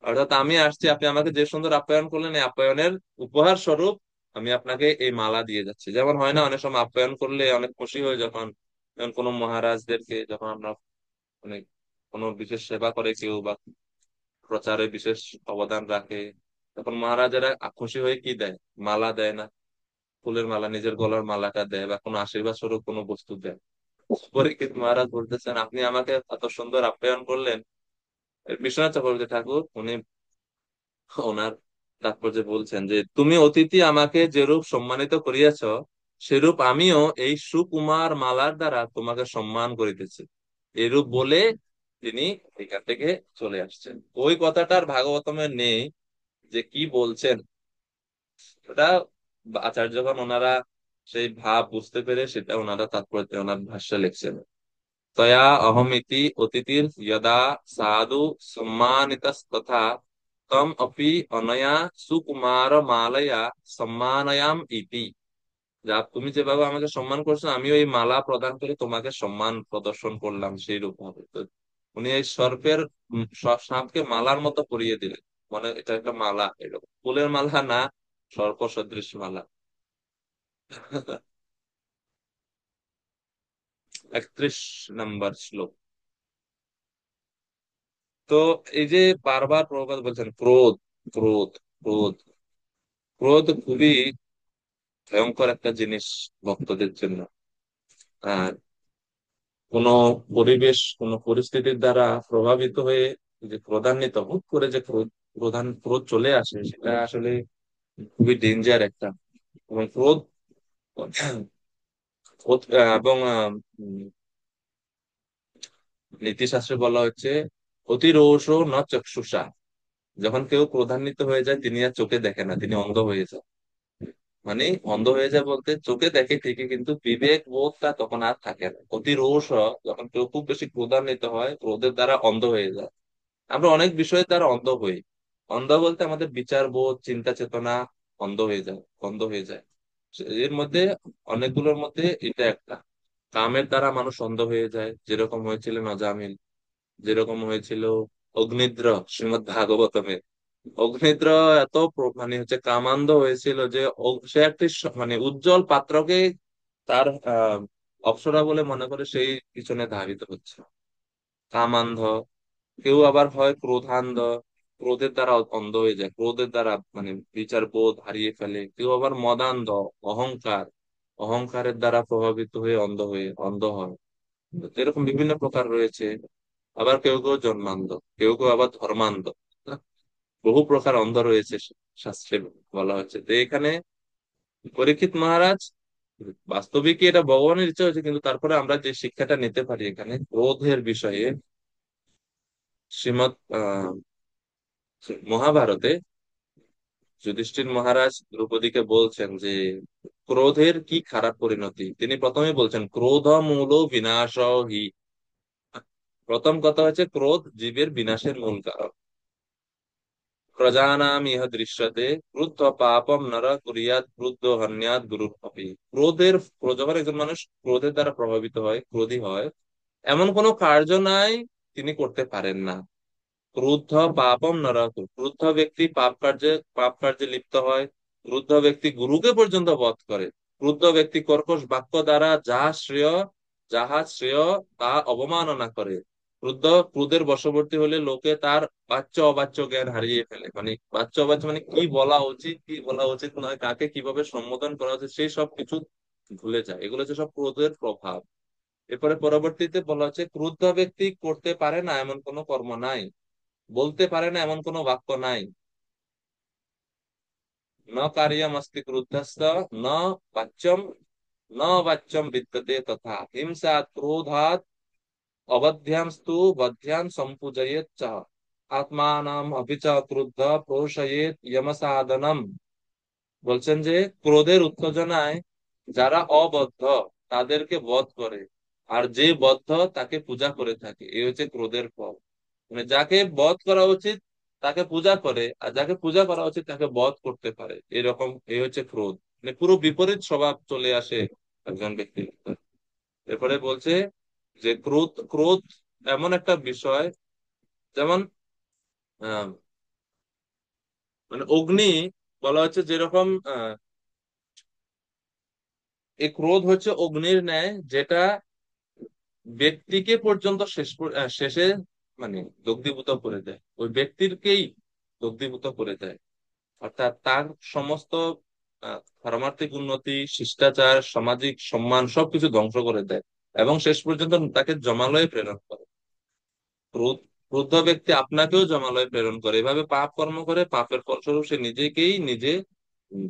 Speaker 1: অর্থাৎ আমি আসছি, আপনি আমাকে যে সুন্দর আপ্যায়ন করলেন, এই আপ্যায়নের উপহার স্বরূপ আমি আপনাকে এই মালা দিয়ে যাচ্ছি। যেমন হয় না, অনেক সময় আপ্যায়ন করলে অনেক খুশি হয় যখন, যেমন কোনো মহারাজদেরকে যখন আমরা মানে কোনো বিশেষ সেবা করে কেউ বা প্রচারে বিশেষ অবদান রাখে, তখন মহারাজারা খুশি হয়ে কি দেয়? মালা দেয় না? ফুলের মালা, নিজের গলার মালাটা দেয়, বা কোনো আশীর্বাদ স্বরূপ কোনো বস্তু দেয়। পরীক্ষিত মহারাজ বলতেছেন আপনি আমাকে এত সুন্দর আপ্যায়ন করলেন। বিশ্বনাথ চক্রবর্তী ঠাকুর উনি ওনার তাৎপর্যে বলছেন যে তুমি অতিথি আমাকে যেরূপ সম্মানিত করিয়াছ, সেরূপ আমিও এই সুকুমার মালার দ্বারা তোমাকে সম্মান করিতেছি। এরূপ বলে তিনি এখান থেকে চলে আসছেন। ওই কথাটার ভাগবতমে নেই যে কি বলছেন ওটা, আচার্যগণ ওনারা সেই ভাব বুঝতে পেরে সেটা ওনারা তাৎপর্য ওনার ভাষ্য লিখছেন। তয়া অহমিতি অতিথির যদা সাধু সম্মানিতস্তথা তম অপি অনয়া সুকুমার মালয়া সম্মানয়াম ইতি। যা তুমি যেভাবে আমাকে সম্মান করছো, আমিও এই মালা প্রদান করে তোমাকে সম্মান প্রদর্শন করলাম সেই রূপ ভাবে। তো উনি এই সর্পের সাপকে মালার মতো পরিয়ে দিলেন, মানে এটা একটা মালা, এরকম ফুলের মালা না, সর্প সদৃশ মালা। 31 নম্বর শ্লোক। তো এই যে বারবার প্রভুপাদ বলছেন ক্রোধ, ক্রোধ, ক্রোধ, ক্রোধ খুবই ভয়ঙ্কর একটা জিনিস ভক্তদের জন্য। আর কোন পরিবেশ, কোন পরিস্থিতির দ্বারা প্রভাবিত হয়ে যে ক্রোধান্বিত হুট করে যে ক্রোধ চলে আসে, সেটা আসলে খুবই ডেঞ্জার একটা। এবং ক্রোধ, এবং নীতিশাস্ত্রে বলা হচ্ছে অতিরোষ ন চক্ষুষা। যখন কেউ ক্রোধান্বিত হয়ে যায়, তিনি আর চোখে দেখে না, তিনি অন্ধ হয়ে যায়। মানে অন্ধ হয়ে যায় বলতে চোখে দেখে ঠিকই, কিন্তু বিবেক বোধটা তখন আর থাকে না। অতি রোষ, যখন কেউ খুব বেশি ক্রোধান্বিত হয়, ক্রোধের দ্বারা অন্ধ হয়ে যায়। আমরা অনেক বিষয়ের দ্বারা অন্ধ হই। অন্ধ বলতে আমাদের বিচার বোধ, চিন্তা চেতনা অন্ধ হয়ে যায়, বন্ধ হয়ে যায়। এর মধ্যে অনেকগুলোর মধ্যে এটা একটা। কামের দ্বারা মানুষ অন্ধ হয়ে যায়, যেরকম হয়েছিল নজামিল, যেরকম হয়েছিল অগ্নিদ্র শ্রীমৎ ভাগবতমে। অগ্নিদ্র এত মানে হচ্ছে কামান্ধ হয়েছিল যে সে একটি মানে উজ্জ্বল পাত্রকে তার অপ্সরা বলে মনে করে সেই পিছনে ধাবিত হচ্ছে, কামান্ধ। কেউ আবার হয় ক্রোধান্ধ, ক্রোধের দ্বারা অন্ধ হয়ে যায়, ক্রোধের দ্বারা মানে বিচার বোধ হারিয়ে ফেলে। কেউ আবার মদান্ধ, অহংকার, অহংকারের দ্বারা প্রভাবিত হয়ে অন্ধ হয়। তো এরকম বিভিন্ন প্রকার রয়েছে। আবার কেউ কেউ জন্মান্ধ, কেউ কেউ আবার ধর্মান্ধ। বহু প্রকার অন্ধ রয়েছে শাস্ত্রে বলা হচ্ছে। তো এখানে পরীক্ষিত মহারাজ, বাস্তবিকই এটা ভগবানের ইচ্ছা হয়েছে, কিন্তু তারপরে আমরা যে শিক্ষাটা নিতে পারি এখানে ক্রোধের বিষয়ে, শ্রীমৎ মহাভারতে যুধিষ্ঠির মহারাজ দ্রৌপদীকে বলছেন যে ক্রোধের কি খারাপ পরিণতি। তিনি প্রথমে বলছেন ক্রোধ মূল বিনাশ হি। প্রথম কথা হচ্ছে ক্রোধ জীবের বিনাশের মূল কারণ। প্রজানাম ইহ দৃশ্যতে ক্রুদ্ধ পাপম নর কুরিয়াত ক্রুদ্ধ হন্যাত গুরুর অপি। যখন একজন মানুষ ক্রোধের দ্বারা প্রভাবিত হয়, ক্রোধী হয়, এমন কোনো কার্য নাই তিনি করতে পারেন না। ক্রুদ্ধ পাপম নরক, ক্রুদ্ধ ব্যক্তি পাপ কার্যে লিপ্ত হয়। ক্রুদ্ধ ব্যক্তি গুরুকে পর্যন্ত বধ করে। ক্রুদ্ধ ব্যক্তি কর্কশ বাক্য দ্বারা যাহা শ্রেয় তা অবমাননা করে। ক্রোধের বশবর্তী হলে লোকে তার বাচ্য অবাচ্য জ্ঞান হারিয়ে ফেলে। মানে বাচ্য অবাচ্য মানে কি বলা উচিত, কি বলা উচিত নয়, কাকে কিভাবে সম্বোধন করা উচিত, সেই সব কিছু ভুলে যায়। এগুলো হচ্ছে সব ক্রোধের প্রভাব। এরপরে পরবর্তীতে বলা হচ্ছে ক্রুদ্ধ ব্যক্তি করতে পারে না এমন কোনো কর্ম নাই, বলতে পারে না এমন কোনো বাক্য নাই। ন কার্যম অস্তি ক্রুদ্ধস্ত, ন বাচ্যম, ন বাচ্যম বিদ্যতে তথা হিংসা ক্রোধাৎ অবধ্যাংস্তু বধ্যান সম্পূজয়েত চ। আত্মানাম অপিচ ক্রুদ্ধ প্রোষয়েত ইয়মসাদনম। বলছেন যে ক্রোধের উত্তেজনায় যারা অবদ্ধ তাদেরকে বধ করে, আর যে বদ্ধ তাকে পূজা করে থাকে, এই হচ্ছে ক্রোধের ফল। মানে যাকে বধ করা উচিত তাকে পূজা করে, আর যাকে পূজা করা উচিত তাকে বধ করতে পারে, এরকম এই হচ্ছে ক্রোধ। মানে পুরো বিপরীত স্বভাব চলে আসে একজন ব্যক্তির ভিতর। এরপরে বলছে যে ক্রোধ ক্রোধ এমন একটা বিষয়, যেমন আহ মানে অগ্নি বলা হচ্ছে যেরকম, এই ক্রোধ হচ্ছে অগ্নির ন্যায়, যেটা ব্যক্তিকে পর্যন্ত শেষে মানে দগ্ধীভূত করে দেয়, ওই ব্যক্তিরকেই দগ্ধীভূত করে দেয়। অর্থাৎ তার সমস্ত পারমার্থিক উন্নতি, শিষ্টাচার, সামাজিক সম্মান সবকিছু ধ্বংস করে দেয়, এবং শেষ পর্যন্ত তাকে জমালয়ে প্রেরণ করে। ক্রোধ ক্রুদ্ধ ব্যক্তি আপনাকেও জমালয়ে প্রেরণ করে, এভাবে পাপ কর্ম করে, পাপের ফলস্বরূপ সে নিজেকেই নিজে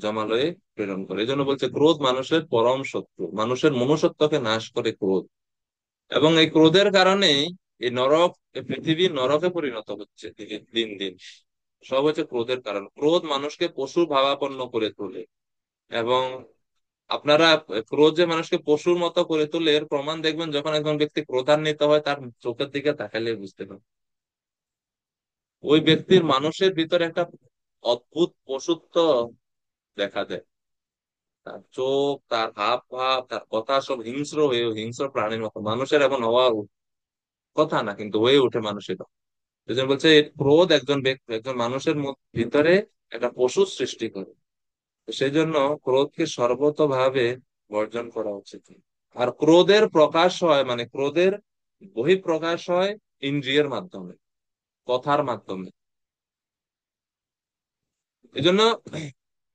Speaker 1: জমালয়ে প্রেরণ করে। এই জন্য বলছে ক্রোধ মানুষের পরম শত্রু, মানুষের মনুষ্যত্বকে নাশ করে ক্রোধ। এবং এই ক্রোধের কারণেই এই নরক, এই পৃথিবী নরকে পরিণত হচ্ছে দিন দিন। সব হচ্ছে ক্রোধের কারণ। ক্রোধ মানুষকে পশু ভাবাপন্ন করে তোলে। এবং আপনারা ক্রোধ যে মানুষকে পশুর মতো করে তোলে এর প্রমাণ দেখবেন যখন একজন ব্যক্তি ক্রোধান্বিত হয়, তার চোখের দিকে তাকালে বুঝতে পারবেন ওই ব্যক্তির মানুষের ভিতরে একটা অদ্ভুত পশুত্ব দেখা দেয়। তার চোখ, তার হাব ভাব, তার কথা সব হিংস্র হয়ে, হিংস্র প্রাণীর মতো। মানুষের এখন হওয়া কথা না, কিন্তু হয়ে ওঠে মানুষের। এই জন্য বলছে ক্রোধ একজন ব্যক্তি, একজন মানুষের ভিতরে একটা পশু সৃষ্টি করে। তো সেই জন্য ক্রোধকে সর্বতভাবে বর্জন করা উচিত। আর ক্রোধের প্রকাশ হয়, মানে ক্রোধের বহিঃপ্রকাশ হয় ইন্দ্রিয়ের মাধ্যমে, কথার মাধ্যমে। এই জন্য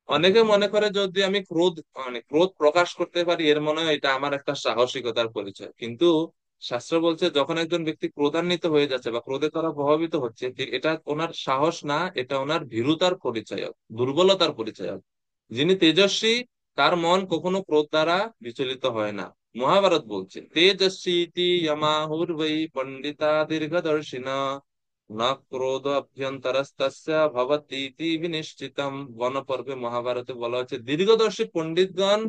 Speaker 1: অনেকে মনে করে যদি আমি ক্রোধ প্রকাশ করতে পারি, এর মনে হয় এটা আমার একটা সাহসিকতার পরিচয়। কিন্তু শাস্ত্র বলছে যখন একজন ব্যক্তি ক্রোধান্বিত হয়ে যাচ্ছে বা ক্রোধের দ্বারা প্রভাবিত হচ্ছে, ঠিক এটা ওনার সাহস না, এটা ওনার ভীরুতার পরিচয়, দুর্বলতার পরিচয়। যিনি তেজস্বী তার মন কখনো ক্রোধ দ্বারা বিচলিত হয় না। মহাভারত বলছে তেজস্বী ইতি যমাহুর্বৈ পণ্ডিতা দীর্ঘদর্শিনা না ক্রোধ অভ্যন্তরস্তস্য ভবতীতি বিনিশ্চিতম। গণপর্বে মহাভারতে বলা হচ্ছে দীর্ঘদর্শী পণ্ডিতগণ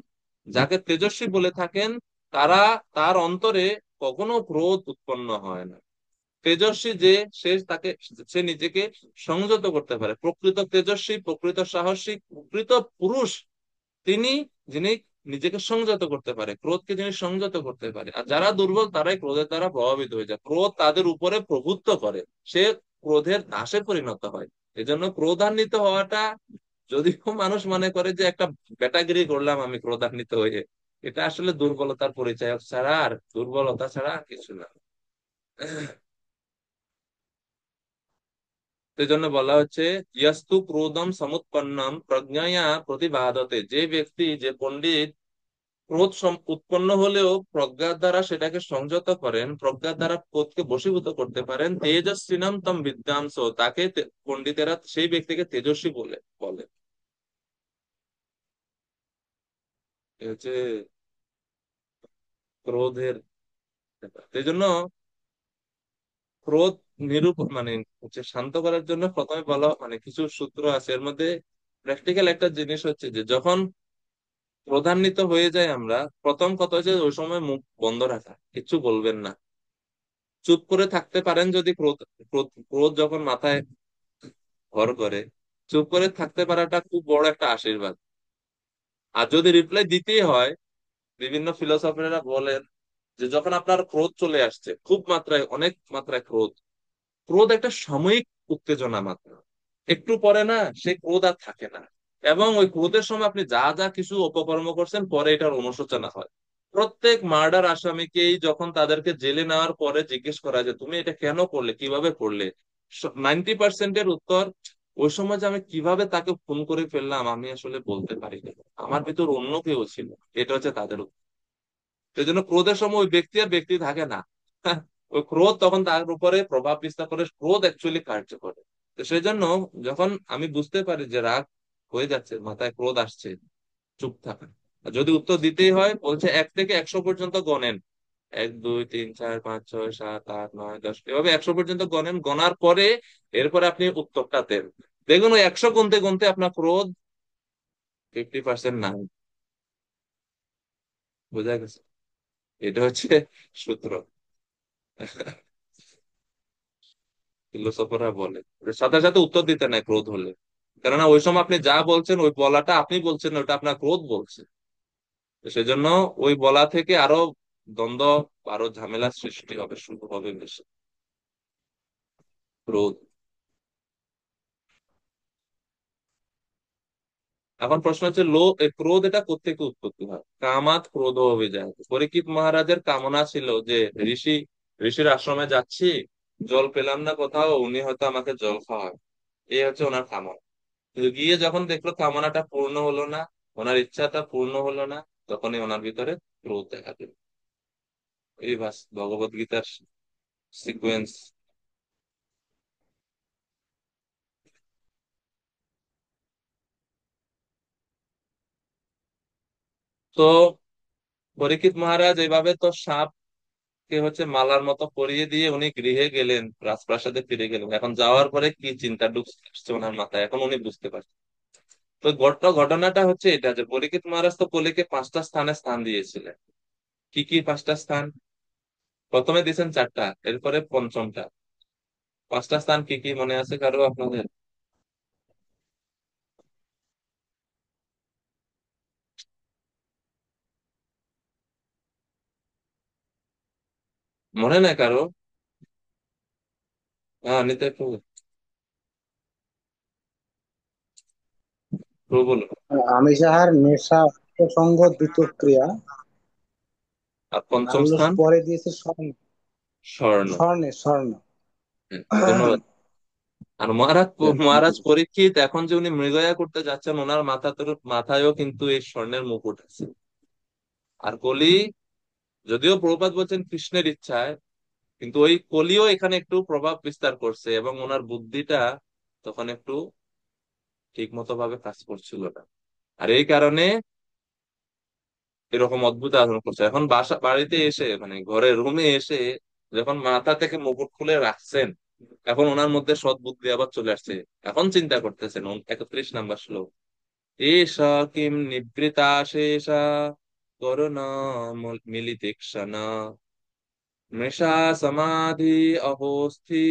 Speaker 1: যাকে তেজস্বী বলে থাকেন, তারা, তার অন্তরে কখনো ক্রোধ উৎপন্ন হয় না। তেজস্বী যে, সে নিজেকে সংযত করতে পারে। প্রকৃত তেজস্বী, প্রকৃত সাহসী, প্রকৃত পুরুষ তিনি, যিনি নিজেকে সংযত করতে পারে, ক্রোধকে যিনি সংযত করতে পারে। আর যারা দুর্বল তারাই ক্রোধের দ্বারা প্রভাবিত হয়ে যায়, ক্রোধ তাদের উপরে প্রভুত্ব করে, সে ক্রোধের দাসে পরিণত হয়। এই জন্য ক্রোধান্বিত হওয়াটা, যদিও মানুষ মনে করে যে একটা ব্যাটাগিরি করলাম আমি ক্রোধান্বিত হয়ে, এটা আসলে দুর্বলতার পরিচয় ছাড়া, আর দুর্বলতা ছাড়া আর কিছু না। সেই জন্য বলা হচ্ছে ইয়াস্তু ক্রোধম সমুৎপন্নম প্রজ্ঞায়া প্রতিবাদতে। যে ব্যক্তি, যে পণ্ডিত ক্রোধ উৎপন্ন হলেও প্রজ্ঞার দ্বারা সেটাকে সংযত করেন, প্রজ্ঞার দ্বারা ক্রোধকে বশীভূত করতে পারেন, তেজস্বিনম তম বিদ্যাংস, তাকে পণ্ডিতেরা সেই ব্যক্তিকে তেজস্বী বলে বলে। এ হচ্ছে ক্রোধের ব্যাপার। এই জন্য ক্রোধ মানে হচ্ছে শান্ত করার জন্য প্রথমে বলা, মানে কিছু সূত্র আছে এর মধ্যে। প্র্যাকটিক্যাল একটা জিনিস হচ্ছে যে যখন ক্রোধান্বিত হয়ে যায় আমরা, প্রথম কথা হচ্ছে ওই সময় মুখ বন্ধ রাখা, কিছু বলবেন না, চুপ করে থাকতে পারেন। যদি ক্রোধ ক্রোধ ক্রোধ যখন মাথায় ভর করে, চুপ করে থাকতে পারাটা খুব বড় একটা আশীর্বাদ। আর যদি রিপ্লাই দিতেই হয়, বিভিন্ন ফিলোসফাররা বলেন যে যখন আপনার ক্রোধ চলে আসছে, খুব মাত্রায়, অনেক মাত্রায় ক্রোধ, ক্রোধ একটা সাময়িক উত্তেজনা মাত্র, একটু পরে না সেই ক্রোধ আর থাকে না। এবং ওই ক্রোধের সময় আপনি যা যা কিছু অপকর্ম করছেন, পরে এটার অনুশোচনা হয়। প্রত্যেক মার্ডার আসামিকেই যখন তাদেরকে জেলে নেওয়ার পরে জিজ্ঞেস করা যায় তুমি এটা কেন করলে, কিভাবে করলে, 90% উত্তর, ওই সময় যে আমি কিভাবে তাকে খুন করে ফেললাম আমি আসলে বলতে পারি না, আমার ভিতর অন্য কেউ ছিল। এটা হচ্ছে তাদের উত্তর। সেই জন্য ক্রোধের সময় ওই ব্যক্তি আর ব্যক্তি থাকে না। ওই ক্রোধ তখন তার উপরে প্রভাব বিস্তার করে, ক্রোধ অ্যাকচুয়ালি কার্য করে। তো সেই জন্য যখন আমি বুঝতে পারি যে রাগ হয়ে যাচ্ছে, মাথায় ক্রোধ আসছে, চুপ থাকা। আর যদি উত্তর দিতেই হয়, বলছে 1 থেকে 100 পর্যন্ত গণেন, এক, দুই, তিন, চার, পাঁচ, ছয়, সাত, আট, নয়, 10, এভাবে 100 পর্যন্ত গণেন। গণার পরে এরপরে আপনি উত্তরটা দেন। দেখুন ওই 100 গুনতে গুনতে আপনার ক্রোধ 50% নাই। বোঝা গেছে? এটা হচ্ছে সূত্র। ফিলোসফাররা বলে সাথে সাথে উত্তর দিতে নাই ক্রোধ হলে, কেননা ওই সময় আপনি যা বলছেন ওই বলাটা আপনি বলছেন না, ওটা আপনার ক্রোধ বলছে। তো সেজন্য ওই বলা থেকে আরো দ্বন্দ্ব, আরো ঝামেলার সৃষ্টি হবে, শুরু হবে বেশি ক্রোধ। এখন প্রশ্ন হচ্ছে ক্রোধ এটা কোত্থেকে উৎপত্তি হয়? কামাত ক্রোধ অভিজাত। পরীক্ষিত মহারাজের কামনা ছিল যে ঋষি ঋষির আশ্রমে যাচ্ছি, জল পেলাম না কোথাও, উনি হয়তো আমাকে জল খাওয়ায়, এই হচ্ছে ওনার কামনা। কিন্তু গিয়ে যখন দেখলো কামনাটা পূর্ণ হলো না, ওনার ইচ্ছাটা পূর্ণ হলো না, তখনই ওনার ভিতরে ক্রোধ দেখা দিল। এই বাস ভগবত গীতার সিকুয়েন্স। তো পরীক্ষিত মহারাজ এইভাবে তো সাপকে হচ্ছে মালার মতো পরিয়ে দিয়ে উনি গৃহে গেলেন, রাজপ্রাসাদে ফিরে গেলেন। এখন যাওয়ার পরে কি চিন্তা ঢুকছে ওনার মাথায়, এখন উনি বুঝতে পারছেন। তো ঘটনাটা হচ্ছে এটা যে পরীক্ষিত মহারাজ তো কলিকে 5টা স্থানে স্থান দিয়েছিলেন। কি কি 5টা স্থান? প্রথমে দিয়েছেন 4টা, এরপরে পঞ্চমটা। 5টা স্থান কি কি মনে আছে কারো আপনাদের? মনে নাই কারো? হ্যাঁ, নিতে প্রভু, প্রভু বলো।
Speaker 5: আমিষাহার, নেশা, অসঙ্গ, দ্রুতক্রিয়া,
Speaker 1: আর
Speaker 5: আর
Speaker 1: পঞ্চম
Speaker 5: হলো
Speaker 1: স্থান
Speaker 5: পরে দিয়েছে স্বর্ণ।
Speaker 1: স্বর্ণ।
Speaker 5: স্বর্ণ।
Speaker 1: হ্যাঁ, ধন্যবাদ। আর মহারাজ মহারাজ
Speaker 5: জি।
Speaker 1: পরীক্ষিত এখন যে উনি মৃগয়া করতে যাচ্ছেন, ওনার মাথায়ও কিন্তু এই স্বর্ণের মুকুট আছে। আর কলি, যদিও প্রভুপাদ বলছেন কৃষ্ণের ইচ্ছায়, কিন্তু ওই কলিও এখানে একটু প্রভাব বিস্তার করছে, এবং ওনার বুদ্ধিটা তখন একটু ঠিক মতো ভাবে কাজ করছিল না। আর এই কারণে এরকম অদ্ভুত আচরণ করছে। এখন বাড়িতে এসে, মানে ঘরে রুমে এসে যখন মাথা থেকে মুকুট খুলে রাখছেন, এখন ওনার মধ্যে সৎ বুদ্ধি আবার চলে আসছে। এখন চিন্তা করতেছেন 31 নম্বর শ্লোক, এষা কিম নিবৃতাশেষা করুণা মিলিতিক্ষণা মৃষা সমাধি অহোস্থি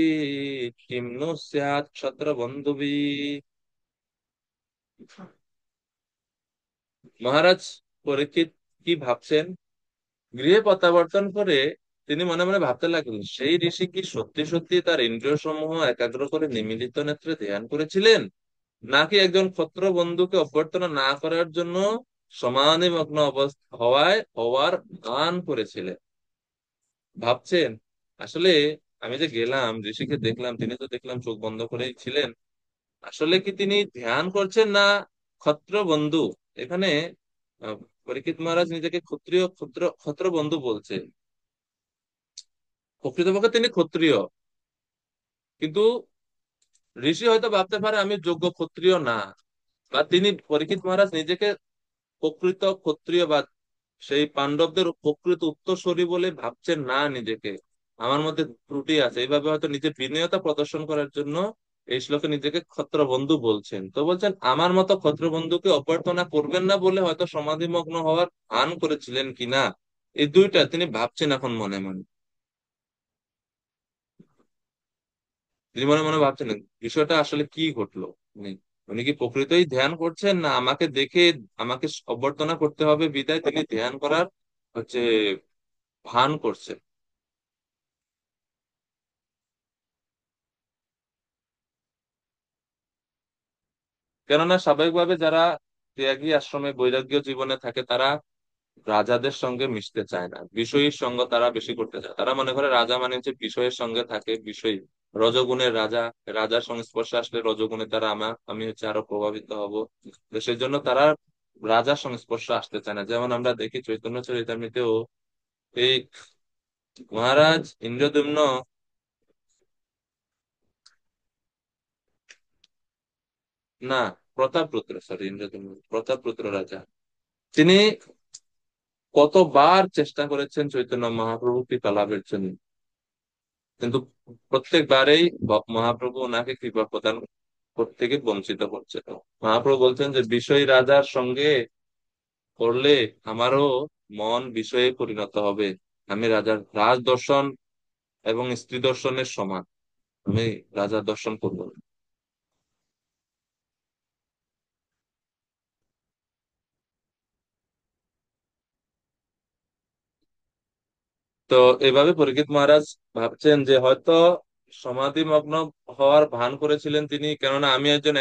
Speaker 1: কিম নো স্যাৎ ক্ষত্র বন্ধুবি। মহারাজ পরীক্ষিত কি ভাবছেন? গৃহে প্রত্যাবর্তন করে তিনি মনে মনে ভাবতে লাগলেন, সেই ঋষি কি সত্যি সত্যি তার ইন্দ্রিয় সমূহ একাগ্র করে নিমিলিত নেত্রে ধ্যান করেছিলেন, নাকি একজন ক্ষত্র বন্ধুকে অভ্যর্থনা না করার জন্য সমাধিমগ্ন অবস্থা হওয়ার গান করেছিলেন? ভাবছেন। আসলে আমি যে গেলাম ঋষিকে দেখলাম, তিনি তো দেখলাম চোখ বন্ধ করেই ছিলেন। আসলে কি তিনি ধ্যান করছেন, না ক্ষত্র বন্ধু? এখানে আহ, পরীক্ষিত মহারাজ নিজেকে ক্ষত্রিয় ক্ষত্র ক্ষত্র বন্ধু বলছে। প্রকৃতপক্ষে তিনি ক্ষত্রিয়, কিন্তু ঋষি হয়তো ভাবতে পারে আমি যোগ্য ক্ষত্রিয় না, বা তিনি পরীক্ষিত মহারাজ নিজেকে প্রকৃত ক্ষত্রিয় বা সেই পাণ্ডবদের প্রকৃত উত্তরসূরি বলে ভাবছেন না নিজেকে। আমার মধ্যে ত্রুটি আছে, এইভাবে হয়তো নিজের বিনয়তা প্রদর্শন করার জন্য এই শ্লোকে নিজেকে ক্ষত্র বন্ধু বলছেন। তো বলছেন আমার মতো ক্ষত্র বন্ধুকে অভ্যর্থনা করবেন না বলে হয়তো সমাধিমগ্ন হওয়ার ভান করেছিলেন কিনা, এই দুইটা তিনি ভাবছেন এখন মনে মনে। তিনি মনে মনে ভাবছেন বিষয়টা আসলে কি ঘটলো। উনি উনি কি প্রকৃতই ধ্যান করছেন, না আমাকে দেখে আমাকে অভ্যর্থনা করতে হবে বিদায় তিনি ধ্যান করার হচ্ছে ভান করছেন। কেননা স্বাভাবিকভাবে যারা ত্যাগী আশ্রমে বৈরাগ্য জীবনে থাকে, তারা রাজাদের সঙ্গে মিশতে চায় না, বিষয়ীর সঙ্গ তারা বেশি করতে চায়। তারা মনে করে রাজা মানে হচ্ছে বিষয়ের সঙ্গে থাকে, বিষয়ী, রজগুণের রাজা। রাজার সংস্পর্শে আসলে রজগুণে তারা আমি হচ্ছে আরো প্রভাবিত হব। তো সেই জন্য তারা রাজার সংস্পর্শে আসতে চায় না। যেমন আমরা দেখি চৈতন্য চরিতামৃতেও এই মহারাজ ইন্দ্রদ্যুম্ন, না প্রতাপরুদ্র, সরি ইন্দ্রদ্যুম্ন, প্রতাপরুদ্র রাজা, তিনি কতবার চেষ্টা করেছেন চৈতন্য মহাপ্রভু কৃপা লাভের জন্য, কিন্তু প্রত্যেকবারেই মহাপ্রভু ওনাকে কৃপা প্রদান করতে থেকে বঞ্চিত করছে। মহাপ্রভু বলছেন যে বিষয় রাজার সঙ্গে করলে আমারও মন বিষয়ে পরিণত হবে, আমি রাজার রাজ দর্শন এবং স্ত্রী দর্শনের সমান, আমি রাজার দর্শন করবো না। তো এভাবে পরীক্ষিত মহারাজ ভাবছেন যে হয়তো সমাধি মগ্ন হওয়ার ভান করেছিলেন তিনি, কেননা আমি একজন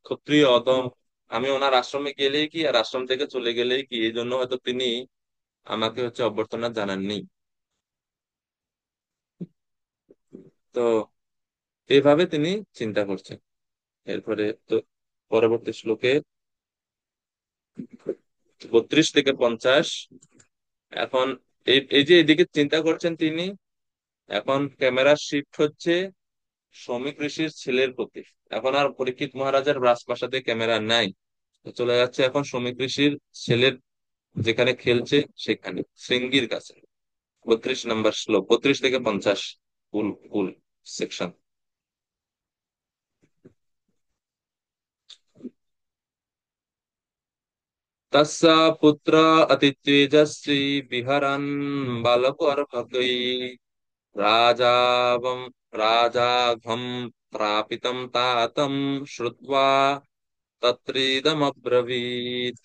Speaker 1: ক্ষত্রিয় অধম, আমি ওনার আশ্রমে গেলেই কি আর আশ্রম থেকে চলে গেলেই কি, এই জন্য হয়তো তিনি আমাকে অভ্যর্থনা জানাননি। তো এইভাবে তিনি চিন্তা করছেন। এরপরে তো পরবর্তী শ্লোকে 32 থেকে 50, এখন এই এই যে এদিকে চিন্তা করছেন তিনি, এখন ক্যামেরা শিফট হচ্ছে শ্রমিক ঋষির ছেলের প্রতি। এখন আর পরীক্ষিত মহারাজার রাজপ্রাসাদে ক্যামেরা নাই, চলে যাচ্ছে এখন শ্রমিক ঋষির ছেলের যেখানে খেলছে সেখানে, শৃঙ্গির কাছে। 32 নম্বর শ্লোক, 32 থেকে 50, ফুল ফুল সেকশন। তস্য পুত্র অতিতেজস্বী বিহরन् বালকর্ভকৈ রাজাবম রাজাঘ্বম প্রাপিতম তাতম শ্রুত্বা তত্রিদমব্রবীত।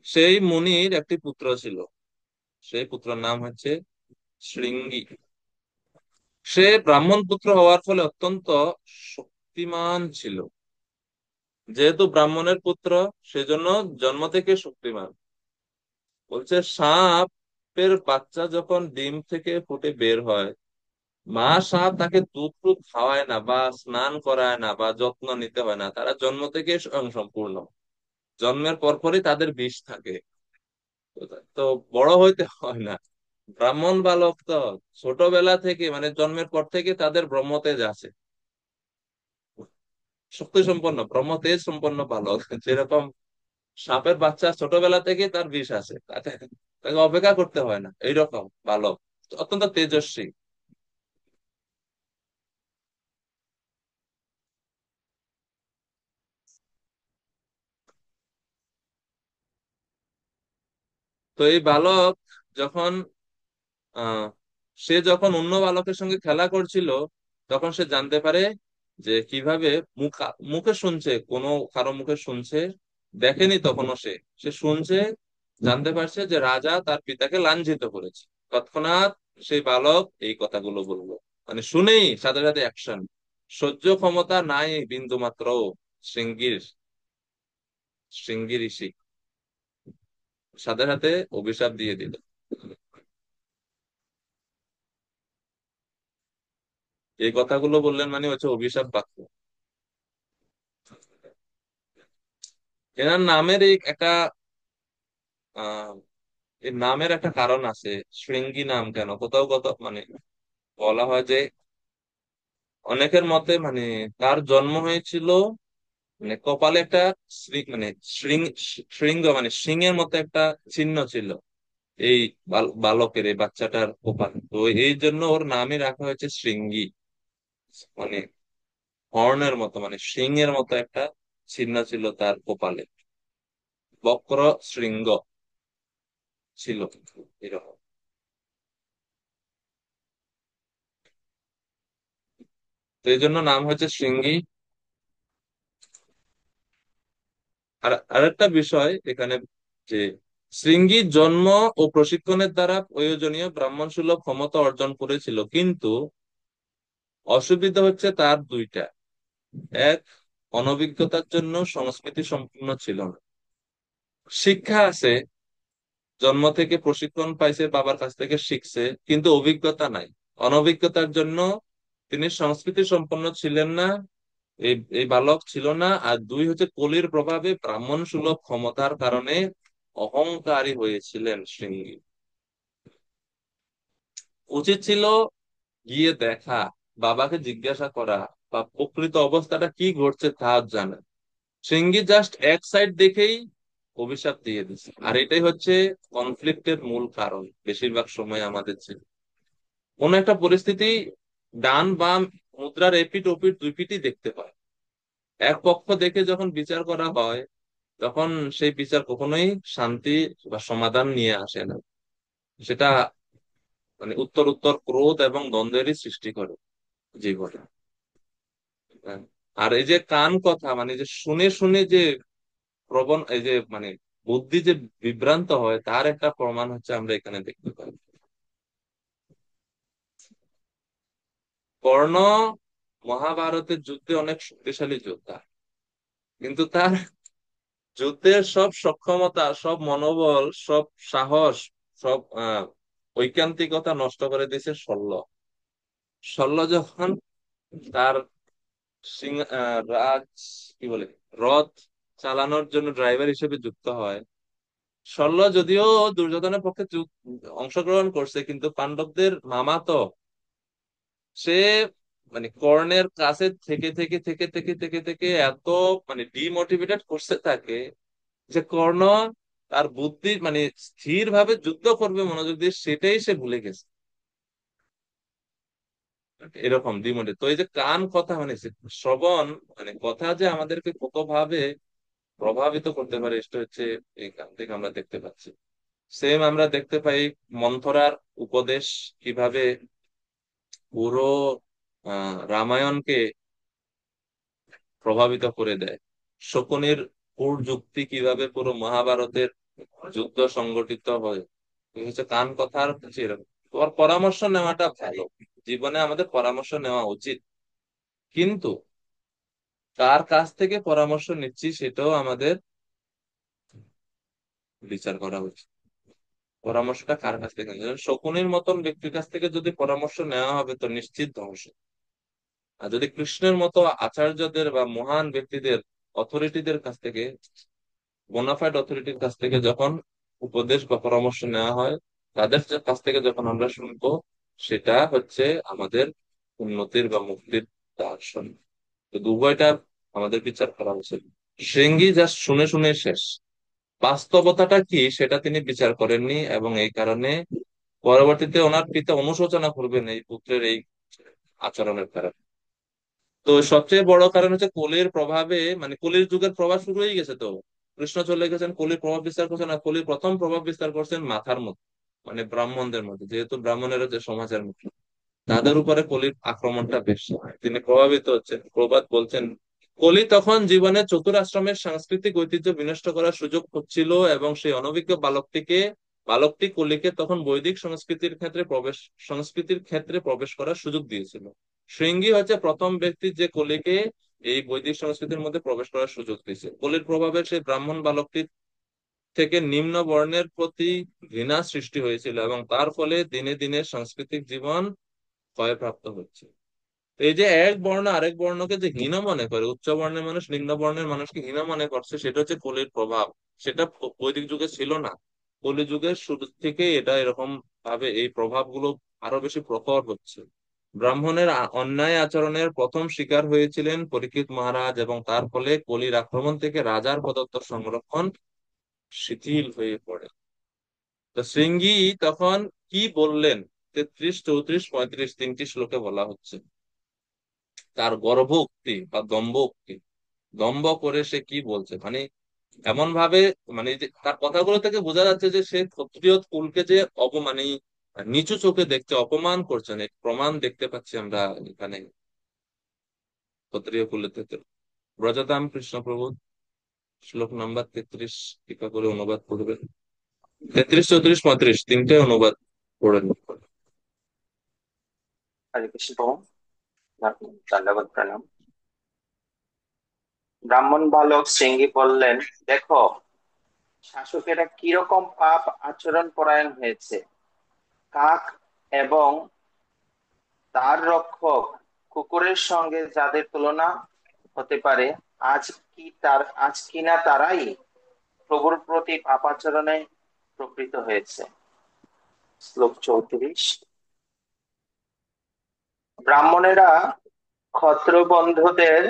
Speaker 1: সেই মুনির একটি পুত্র ছিল, সেই পুত্রের নাম হচ্ছে শৃঙ্গি। সে ব্রাহ্মণ পুত্র হওয়ার ফলে অত্যন্ত শক্তিমান ছিল। যেহেতু ব্রাহ্মণের পুত্র, সেজন্য জন্ম থেকে শক্তিমান। বলছে সাপের বাচ্চা যখন ডিম থেকে ফুটে বের হয়, মা সাপ তাকে দুধ টুধ খাওয়ায় না বা স্নান করায় না বা যত্ন নিতে হয় না, তারা জন্ম থেকে স্বয়ং সম্পূর্ণ। জন্মের পরপরই তাদের বিষ থাকে, তো বড় হইতে হয় না। ব্রাহ্মণ বালক তো ছোটবেলা থেকে মানে জন্মের পর থেকে তাদের ব্রহ্মতেজ আছে, শক্তি সম্পন্ন ব্রহ্মতেজ সম্পন্ন বালক। যেরকম সাপের বাচ্চা ছোটবেলা থেকে তার বিষ আছে, তাকে তাকে অপেক্ষা করতে হয় না, এইরকম বালক অত্যন্ত তেজস্বী। তো এই বালক যখন আহ সে যখন অন্য বালকের সঙ্গে খেলা করছিল, তখন সে জানতে পারে যে কিভাবে মুখে শুনছে, কোনো কারো মুখে শুনছে, দেখেনি তখনও সে সে শুনছে, জানতে পারছে যে রাজা তার পিতাকে লাঞ্ছিত করেছে। তৎক্ষণাৎ সেই বালক এই কথাগুলো বললো, মানে শুনেই সাথে সাথে অ্যাকশন। সহ্য ক্ষমতা নাই বিন্দু মাত্র শৃঙ্গির, শৃঙ্গি ঋষি সাথে সাথে অভিশাপ দিয়ে দিল। এই কথাগুলো বললেন মানে হচ্ছে অভিশাপ বাক্য। এনার নামের এই একটা আহ এই নামের একটা কারণ আছে। শৃঙ্গি নাম কেন, কোথাও কোথাও মানে বলা হয় যে অনেকের মতে মানে তার জন্ম হয়েছিল মানে কপালে একটা মানে শৃঙ্গ মানে সিংহের মতো একটা চিহ্ন ছিল এই বালকের, এই বাচ্চাটার কপালে। তো এই জন্য ওর নামই রাখা হয়েছে শৃঙ্গি, মানে হর্নের মতো মানে সিংহের মতো একটা চিহ্ন ছিল তার কপালে, বক্র শৃঙ্গ ছিল এরকম। তো এই জন্য নাম হচ্ছে শৃঙ্গি। আর আরেকটা বিষয় এখানে যে শৃঙ্গির জন্ম ও প্রশিক্ষণের দ্বারা প্রয়োজনীয় ব্রাহ্মণ সুলভ ক্ষমতা অর্জন করেছিল, কিন্তু অসুবিধা হচ্ছে তার দুইটা। এক, অনভিজ্ঞতার জন্য সংস্কৃতি সম্পূর্ণ ছিল না। শিক্ষা আছে, জন্ম থেকে প্রশিক্ষণ পাইছে, বাবার কাছ থেকে শিখছে, কিন্তু অভিজ্ঞতা নাই। অনভিজ্ঞতার জন্য তিনি সংস্কৃতি সম্পন্ন ছিলেন না, এই এই বালক ছিল না। আর দুই হচ্ছে কলির প্রভাবে ব্রাহ্মণ সুলভ ক্ষমতার কারণে অহংকারী হয়েছিলেন শৃঙ্গি। উচিত ছিল গিয়ে দেখা, বাবাকে জিজ্ঞাসা করা বা প্রকৃত অবস্থাটা কি ঘটছে তা জানা। শৃঙ্গি জাস্ট এক সাইড দেখেই অভিশাপ দিয়ে দিচ্ছে। আর এটাই হচ্ছে কনফ্লিক্টের মূল কারণ বেশিরভাগ সময় আমাদের জীবনে। কোন একটা পরিস্থিতি ডান বাম মুদ্রার এপিঠ ওপিঠ দুই পিঠই দেখতে পায়। এক পক্ষ দেখে যখন বিচার করা হয়, তখন সেই বিচার কখনোই শান্তি বা সমাধান নিয়ে আসে না। সেটা উত্তর উত্তর ক্রোধ এবং দ্বন্দ্বেরই সৃষ্টি করে জীবনে। হ্যাঁ। আর এই যে কান কথা, যে শুনে শুনে যে এই যে বুদ্ধি যে বিভ্রান্ত হয়, তার একটা প্রমাণ হচ্ছে আমরা এখানে দেখতে পাই। কর্ণ মহাভারতের যুদ্ধে অনেক শক্তিশালী যোদ্ধা, কিন্তু তার যুদ্ধের সব সক্ষমতা, সব মনোবল, সব সাহস, সব ঐকান্তিকতা নষ্ট করে দিয়েছে শল্য। শল্য যখন তার রাজ কি বলে রথ চালানোর জন্য ড্রাইভার হিসেবে যুক্ত হয়, শল্য যদিও দুর্যোধনের পক্ষে অংশগ্রহণ করছে, কিন্তু পাণ্ডবদের মামা তো, সে কর্ণের কাছে থেকে থেকে থেকে থেকে থেকে থেকে এত ডিমোটিভেটেড করছে তাকে, যে কর্ণ তার বুদ্ধি স্থির ভাবে যুদ্ধ করবে মনোযোগ দিয়ে, সেটাই সে ভুলে গেছে। এরকম ডিমোটিভ। তো এই যে কান কথা শ্রবণ কথা যে আমাদেরকে কত ভাবে প্রভাবিত করতে পারে, এটা হচ্ছে এই কান থেকে আমরা দেখতে পাচ্ছি। সেম আমরা দেখতে পাই মন্থরার উপদেশ কিভাবে পুরো রামায়ণকে প্রভাবিত করে দেয়। শকুনির যুক্তি কিভাবে পুরো মহাভারতের যুদ্ধ সংগঠিত হয়। এই হচ্ছে কান কথার হচ্ছে এরকম। তোমার পরামর্শ নেওয়াটা ভালো, জীবনে আমাদের পরামর্শ নেওয়া উচিত, কিন্তু কার কাছ থেকে পরামর্শ নিচ্ছি সেটাও আমাদের বিচার করা উচিত। পরামর্শটা কার কাছ থেকে নিচ্ছি? শকুনির মতন ব্যক্তির কাছ থেকে যদি পরামর্শ নেওয়া হবে, তো নিশ্চিত ধ্বংস। আর যদি কৃষ্ণের মতো আচার্যদের বা মহান ব্যক্তিদের, অথরিটিদের কাছ থেকে, বোনাফাইড অথরিটির কাছ থেকে যখন উপদেশ বা পরামর্শ নেওয়া হয়, তাদের কাছ থেকে যখন আমরা শুনবো, সেটা হচ্ছে আমাদের উন্নতির বা মুক্তির দর্শন। তো উভয়টা আমাদের বিচার করা উচিত। শৃঙ্গি জাস্ট শুনে শুনে শেষ, বাস্তবতাটা কি সেটা তিনি বিচার করেননি, এবং এই কারণে পরবর্তীতে ওনার পিতা অনুশোচনা করবেন এই পুত্রের এই আচরণের কারণে। তো সবচেয়ে বড় কারণ হচ্ছে কলির প্রভাবে, কলির যুগের প্রভাব শুরু হয়ে গেছে। তো কৃষ্ণ চলে গেছেন, কলির প্রভাব বিস্তার করছেন। আর কলির প্রথম প্রভাব বিস্তার করছেন মাথার মধ্যে, ব্রাহ্মণদের মধ্যে, যেহেতু ব্রাহ্মণেরা যে সমাজের মধ্যে, তাদের উপরে কলির আক্রমণটা বেশি। তিনি প্রভাবিত হচ্ছেন। প্রবাদ বলছেন, কলি তখন জীবনে চতুরাশ্রমের সাংস্কৃতিক ঐতিহ্য বিনষ্ট করার সুযোগ হচ্ছিল, এবং সেই অনভিজ্ঞ বালকটি কলিকে তখন বৈদিক সংস্কৃতির ক্ষেত্রে প্রবেশ করার সুযোগ দিয়েছিল। শৃঙ্গি হচ্ছে প্রথম ব্যক্তি যে কলিকে এই বৈদিক সংস্কৃতির মধ্যে প্রবেশ করার সুযোগ দিয়েছে। কলির প্রভাবে সেই ব্রাহ্মণ বালকটি থেকে নিম্ন বর্ণের প্রতি ঘৃণা সৃষ্টি হয়েছিল, এবং তার ফলে দিনে দিনে সাংস্কৃতিক জীবন ক্ষয়প্রাপ্ত হচ্ছে। এই যে এক বর্ণ আরেক বর্ণকে যে হীন মনে করে, উচ্চ বর্ণের মানুষ নিম্ন বর্ণের মানুষকে হীন মনে করছে, সেটা হচ্ছে কলির প্রভাব। সেটা বৈদিক যুগে ছিল না। কলি যুগের শুরু থেকে এটা এরকম ভাবে এই প্রভাবগুলো আরো বেশি প্রখর হচ্ছে। ব্রাহ্মণের অন্যায় আচরণের প্রথম শিকার হয়েছিলেন পরীক্ষিত মহারাজ, এবং তার ফলে কলির আক্রমণ থেকে রাজার প্রদত্ত সংরক্ষণ শিথিল হয়ে পড়ে। তো শৃঙ্গি তখন কি বললেন, 33, 34, 35 তিনটি শ্লোকে বলা হচ্ছে। তার গর্ভ উক্তি বা দম্ভ উক্তি, দম্ভ করে সে কি বলছে, এমন ভাবে, তার কথাগুলো থেকে বোঝা যাচ্ছে যে সে ক্ষত্রিয় কুলকে যে নিচু চোখে দেখছে, অপমান করছেন, এই প্রমাণ দেখতে পাচ্ছি আমরা এখানে ক্ষত্রিয় কুলের থেকে। ব্রজদাম কৃষ্ণপ্রভু শ্লোক নাম্বার 33 টিকা করে অনুবাদ করবেন। 33, 34, 35 তিনটে অনুবাদ পড়েন।
Speaker 6: হরে কৃষ্ণ। ধন্যবাদ, প্রণাম। ব্রাহ্মণ বালক শৃঙ্গি বললেন, দেখো শাসকেরা কিরকম পাপ আচরণ পরায়ণ হয়েছে। কাক এবং তার রক্ষক কুকুরের সঙ্গে যাদের তুলনা হতে পারে, আজ কিনা তারাই প্রভুর প্রতি পাপাচরণে প্রকৃত হয়েছে। শ্লোক 34। ব্রাহ্মণেরা ক্ষত্রবন্ধুদের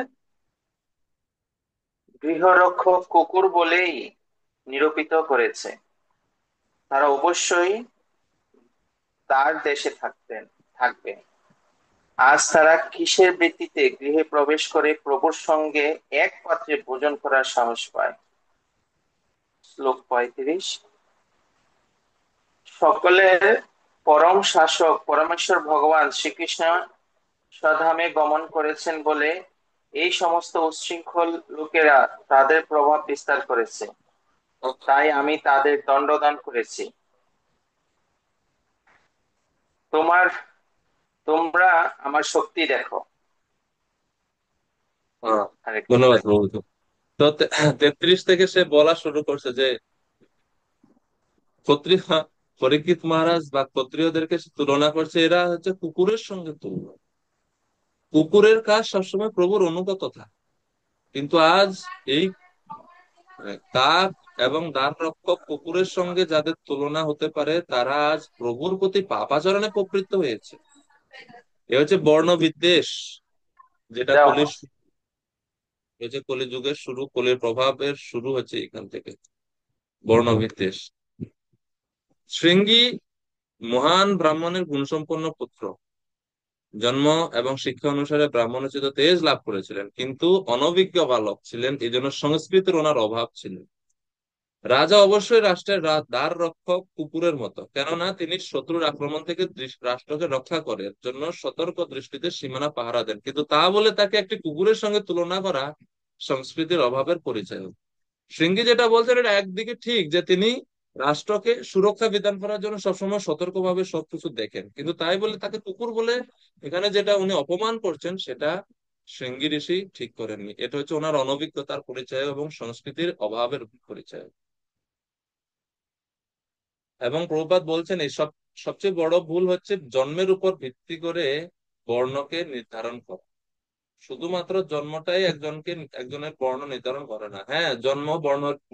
Speaker 6: গৃহরক্ষক কুকুর বলেই নিরূপিত করেছে। তারা অবশ্যই তার দেশে থাকবে। আজ তারা কিসের ভিত্তিতে গৃহে প্রবেশ করে প্রভুর সঙ্গে এক পাত্রে ভোজন করার সাহস পায়? শ্লোক 35। সকলের পরম শাসক পরমেশ্বর ভগবান শ্রীকৃষ্ণ স্বধামে গমন করেছেন বলে এই সমস্ত উচ্ছৃঙ্খল লোকেরা তাদের প্রভাব বিস্তার করেছে, তাই আমি তাদের দণ্ডদান করেছি। তোমার তোমরা আমার শক্তি দেখো।
Speaker 1: হ্যাঁ,
Speaker 6: হরে কৃষ্ণ।
Speaker 1: ধন্যবাদ প্রভু। তো 33 থেকে সে বলা শুরু করছে যে ক্ষত্রিয় পরীক্ষিত মহারাজ বা ক্ষত্রিয়দেরকে সে তুলনা করছে, এরা হচ্ছে কুকুরের সঙ্গে তুলনা। কুকুরের কাজ সবসময় প্রভুর অনুগত থাকে, কিন্তু আজ এই কাক এবং দ্বার রক্ষক কুকুরের সঙ্গে যাদের তুলনা হতে পারে, তারা আজ প্রভুর প্রতি পাপাচরণে প্রবৃত্ত হয়েছে। এ হচ্ছে বর্ণ বিদ্বেষ, যেটা
Speaker 6: যাও।
Speaker 1: কলির এই যে কলিযুগের শুরু, কলির প্রভাবের শুরু হচ্ছে এখান থেকে, বর্ণ বিদ্বেষ। শৃঙ্গী মহান ব্রাহ্মণের গুণসম্পন্ন পুত্র, জন্ম এবং শিক্ষা অনুসারে ব্রাহ্মণোচিত তেজ লাভ করেছিলেন, কিন্তু অনভিজ্ঞ বালক ছিলেন, এই জন্য সংস্কৃতির ওনার অভাব ছিল। রাজা অবশ্যই রাষ্ট্রের দ্বার রক্ষক কুকুরের মতো, কেননা তিনি শত্রুর আক্রমণ থেকে রাষ্ট্রকে রক্ষা করার জন্য সতর্ক দৃষ্টিতে সীমানা পাহারা দেন, কিন্তু তা বলে তাকে একটি কুকুরের সঙ্গে তুলনা করা সংস্কৃতির অভাবের পরিচয়। শৃঙ্গী যেটা বলছেন এটা একদিকে ঠিক, যে তিনি রাষ্ট্রকে সুরক্ষা বিধান করার জন্য সবসময় সতর্কভাবে সবকিছু দেখেন, কিন্তু তাই বলে তাকে কুকুর বলে এখানে যেটা উনি অপমান করছেন, সেটা শৃঙ্গী ঋষি ঠিক করেননি। এটা হচ্ছে ওনার অনভিজ্ঞতার পরিচয় এবং সংস্কৃতির অভাবের পরিচয়। এবং প্রভুপাদ বলছেন এই সবচেয়ে বড় ভুল হচ্ছে জন্মের উপর ভিত্তি করে বর্ণকে নির্ধারণ করা। শুধুমাত্র জন্মটাই একজনের বর্ণ নির্ধারণ করে না। হ্যাঁ, জন্ম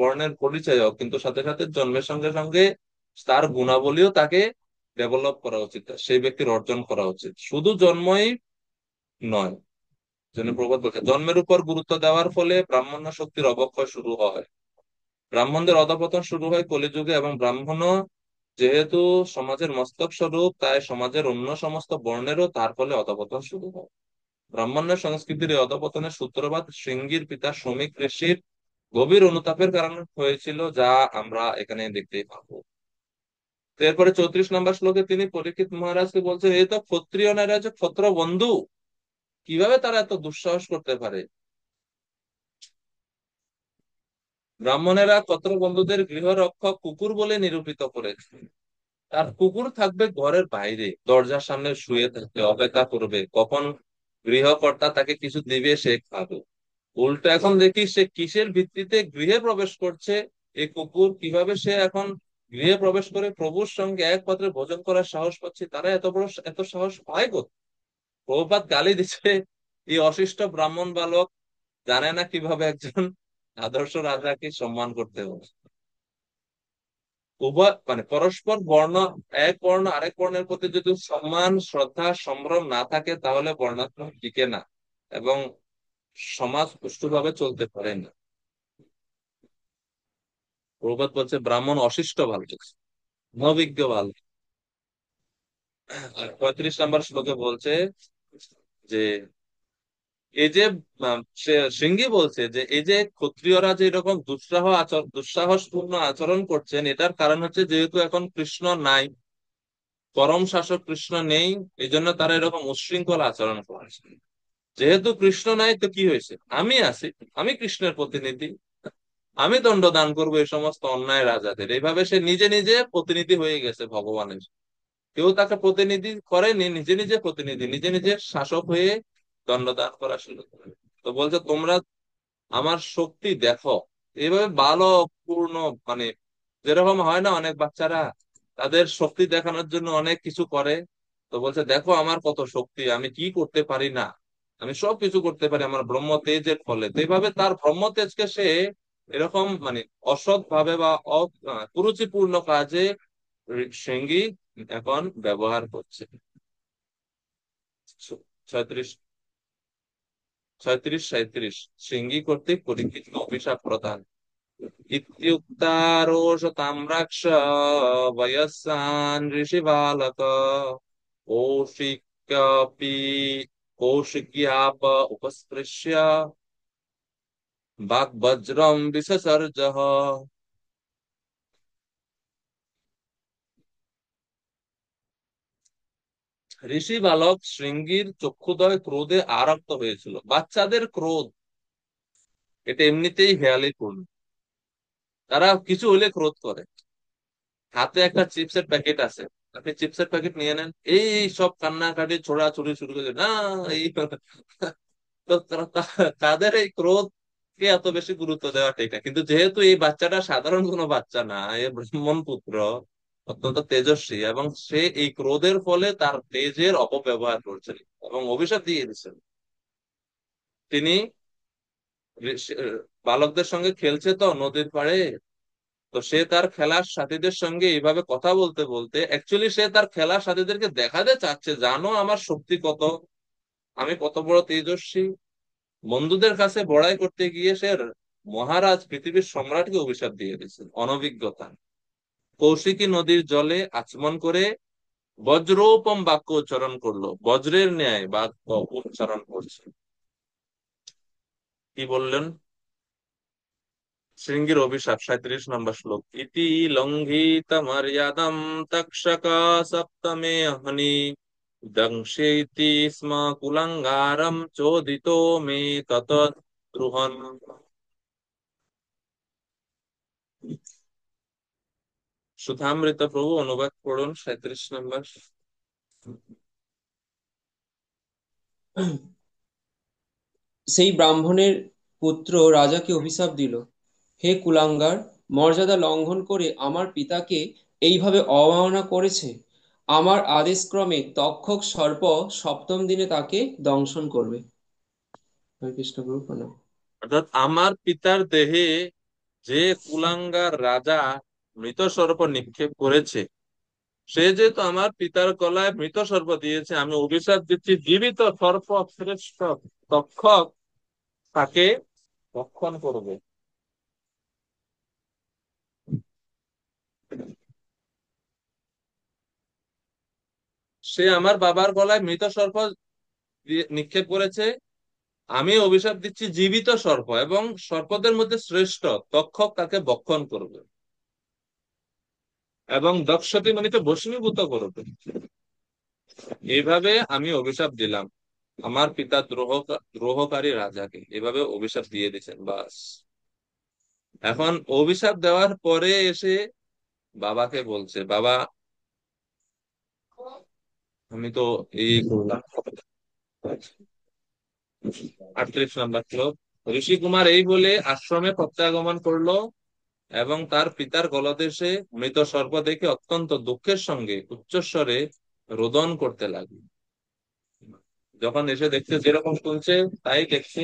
Speaker 1: বর্ণের পরিচয়, কিন্তু সাথে সাথে জন্মের সঙ্গে সঙ্গে তার গুণাবলীও তাকে ডেভেলপ করা উচিত, সেই ব্যক্তির অর্জন করা উচিত। শুধু জন্মই নয়। জন্য প্রবাদ বলছে জন্মের উপর গুরুত্ব দেওয়ার ফলে ব্রাহ্মণ্য শক্তির অবক্ষয় শুরু হয়। ব্রাহ্মণদের অধঃপতন শুরু হয় কলিযুগে, এবং ব্রাহ্মণ যেহেতু সমাজের মস্তক স্বরূপ, তাই সমাজের অন্য সমস্ত বর্ণেরও তার ফলে অধঃপতন শুরু হয়। ব্রাহ্মণ্য সংস্কৃতির এই অধঃপতনের সূত্রপাত শৃঙ্গীর পিতা শ্রমিক ঋষির গভীর অনুতাপের কারণে হয়েছিল, যা আমরা এখানে দেখতেই পাবো। তো এরপরে 34 নম্বর শ্লোকে তিনি পরীক্ষিত মহারাজকে বলছেন, এই তো ক্ষত্রিয় নারী হচ্ছে ক্ষত্র বন্ধু, কিভাবে তারা এত দুঃসাহস করতে পারে? ব্রাহ্মণেরা ক্ষত্র বন্ধুদের গৃহরক্ষক কুকুর বলে নিরূপিত করেছে। তার কুকুর থাকবে ঘরের বাইরে, দরজার সামনে শুয়ে থাকবে, অপেক্ষা করবে কখন গৃহকর্তা তাকে কিছু দিবে, সে খাবে। উল্টো এখন দেখি সে কিসের ভিত্তিতে গৃহে প্রবেশ করছে। এই কুকুর কিভাবে সে এখন গৃহে প্রবেশ করে প্রভুর সঙ্গে এক পাত্রে ভোজন করার সাহস পাচ্ছে? তারা এত সাহস পায় কোথায়? প্রভুপাত গালি দিচ্ছে, এই অশিষ্ট ব্রাহ্মণ বালক জানে না কিভাবে একজন আদর্শ রাজাকে সম্মান করতে হবে। উভয় পরস্পর বর্ণ, এক বর্ণ আরেক বর্ণের প্রতি যদি সম্মান, শ্রদ্ধা, সম্ভ্রম না থাকে, তাহলে বর্ণাশ্রম টিকে না এবং সমাজ সুষ্ঠুভাবে চলতে পারে না। প্রবাদ বলছে ব্রাহ্মণ অশিষ্ট বালক, অনভিজ্ঞ বালক। আর 35 নম্বর শ্লোকে বলছে যে এই যে সিংহী বলছে যে এই যে ক্ষত্রিয়রা যে এরকম দুঃসাহসপূর্ণ আচরণ করছেন, এটার কারণ হচ্ছে যেহেতু এখন কৃষ্ণ নাই, পরম শাসক কৃষ্ণ নেই, এই জন্য তারা এরকম উচ্ছৃঙ্খল আচরণ করছে। যেহেতু কৃষ্ণ নাই, তো কি হয়েছে? আমি আছি, আমি কৃষ্ণের প্রতিনিধি, আমি দণ্ডদান করবো এই সমস্ত অন্যায় রাজাদের। এইভাবে সে নিজে নিজে প্রতিনিধি হয়ে গেছে ভগবানের। কেউ তাকে প্রতিনিধি করেনি, নিজে নিজে প্রতিনিধি, নিজে নিজে শাসক হয়ে দণ্ডদান করা শুরু করে। তো বলছে তোমরা আমার শক্তি দেখো। এইভাবে বালক পূর্ণ, মানে যেরকম হয় না অনেক বাচ্চারা তাদের শক্তি দেখানোর জন্য অনেক কিছু করে, তো বলছে দেখো আমার কত শক্তি, আমি কি করতে পারি না, আমি সব কিছু করতে পারি আমার ব্রহ্ম তেজের ফলে। তো এইভাবে তার ব্রহ্ম তেজকে সে এরকম অসৎ ভাবে বা কুরুচিপূর্ণ কাজে সঙ্গী এখন ব্যবহার করছে। 36, 37 কর্তৃক পরীক্ষিত অভিশাপ প্রদান। इत्युक्तारोषताम्राक्ष वयस्सान् ऋषिबालक कौशिक्यपि कौशिक्याप उपस्पृश्य वाग्वज्रं विससर्जः। ঋষি বালক শৃঙ্গীর চক্ষুদয় ক্রোধে আরক্ত হয়েছিল। বাচ্চাদের ক্রোধ এটা এমনিতেই হেয়ালি পূর্ণ, তারা কিছু হলে ক্রোধ করে। হাতে একটা চিপসের প্যাকেট আছে, আপনি চিপসের প্যাকেট নিয়ে নেন, এই সব কান্নাকাটি ছোড়াছুড়ি শুরু করে না এই তো তাদের এই ক্রোধ কে এত বেশি গুরুত্ব দেওয়া ঠিক না। কিন্তু যেহেতু এই বাচ্চাটা সাধারণ কোনো বাচ্চা না, এ ব্রাহ্মণ পুত্র, অত্যন্ত তেজস্বী, এবং সে এই ক্রোধের ফলে তার তেজের অপব্যবহার করছেন এবং অভিশাপ দিয়ে দিচ্ছেন। তিনি বালকদের সঙ্গে খেলছে তো নদীর পাড়ে, তো সে তার খেলার সাথীদের সঙ্গে এইভাবে কথা বলতে বলতে অ্যাকচুয়ালি সে তার খেলার সাথীদেরকে দেখাতে চাচ্ছে, জানো আমার শক্তি কত, আমি কত বড় তেজস্বী। বন্ধুদের কাছে বড়াই করতে গিয়ে সে মহারাজ পৃথিবীর সম্রাটকে অভিশাপ দিয়ে দিয়েছে অনভিজ্ঞতা। কৌশিকী নদীর জলে আচমন করে বজ্রোপম বাক্য উচ্চারণ করলো, বজ্রের ন্যায় বাক্য উচ্চারণ করছে। কি বললেন? শৃঙ্গির অভিশাপ, 37 নম্বর শ্লোক। ইতি লঙ্ঘিত মর্যাদাম তক্ষকা সপ্তমে হনি দংশেতি স্ম কুলাঙ্গারম চোদিতো মে তত দ্রুহন। সুধামৃত প্রভু অনুবাদ করুন 37 নম্বর।
Speaker 7: সেই ব্রাহ্মণের পুত্র রাজাকে অভিশাপ দিল, হে কুলাঙ্গার, মর্যাদা লঙ্ঘন করে আমার পিতাকে এইভাবে অবমাননা করেছে। আমার আদেশক্রমে তক্ষক সর্প সপ্তম দিনে তাকে দংশন করবে। হরে কৃষ্ণ গুরু প্রণাম।
Speaker 1: অর্থাৎ আমার পিতার দেহে যে কুলাঙ্গার রাজা মৃত সর্প নিক্ষেপ করেছে, সে যেহেতু আমার পিতার গলায় মৃত সর্প দিয়েছে, আমি অভিশাপ দিচ্ছি জীবিত সর্প শ্রেষ্ঠ তক্ষক তাকে ভক্ষণ করবে। সে আমার বাবার গলায় মৃত সর্প নিক্ষেপ করেছে, আমি অভিশাপ দিচ্ছি জীবিত সর্প, এবং সর্পদের মধ্যে শ্রেষ্ঠ তক্ষক তাকে ভক্ষণ করবে এবং দক্ষতি মনিকে ভস্মীভূত করবে। এইভাবে আমি অভিশাপ দিলাম আমার পিতা দ্রোহকারী রাজাকে, এভাবে অভিশাপ দিয়ে দিয়েছেন। বাস, এখন অভিশাপ দেওয়ার পরে এসে বাবাকে বলছে, বাবা আমি তো এই করলাম। 38 নম্বর শ্লোক। ঋষি কুমার এই বলে আশ্রমে প্রত্যাগমন করলো এবং তার পিতার গলদেশে মৃত সর্প দেখে অত্যন্ত দুঃখের সঙ্গে উচ্চস্বরে রোদন করতে লাগলো। যখন এসে দেখছে যেরকম শুনছে তাই দেখছে।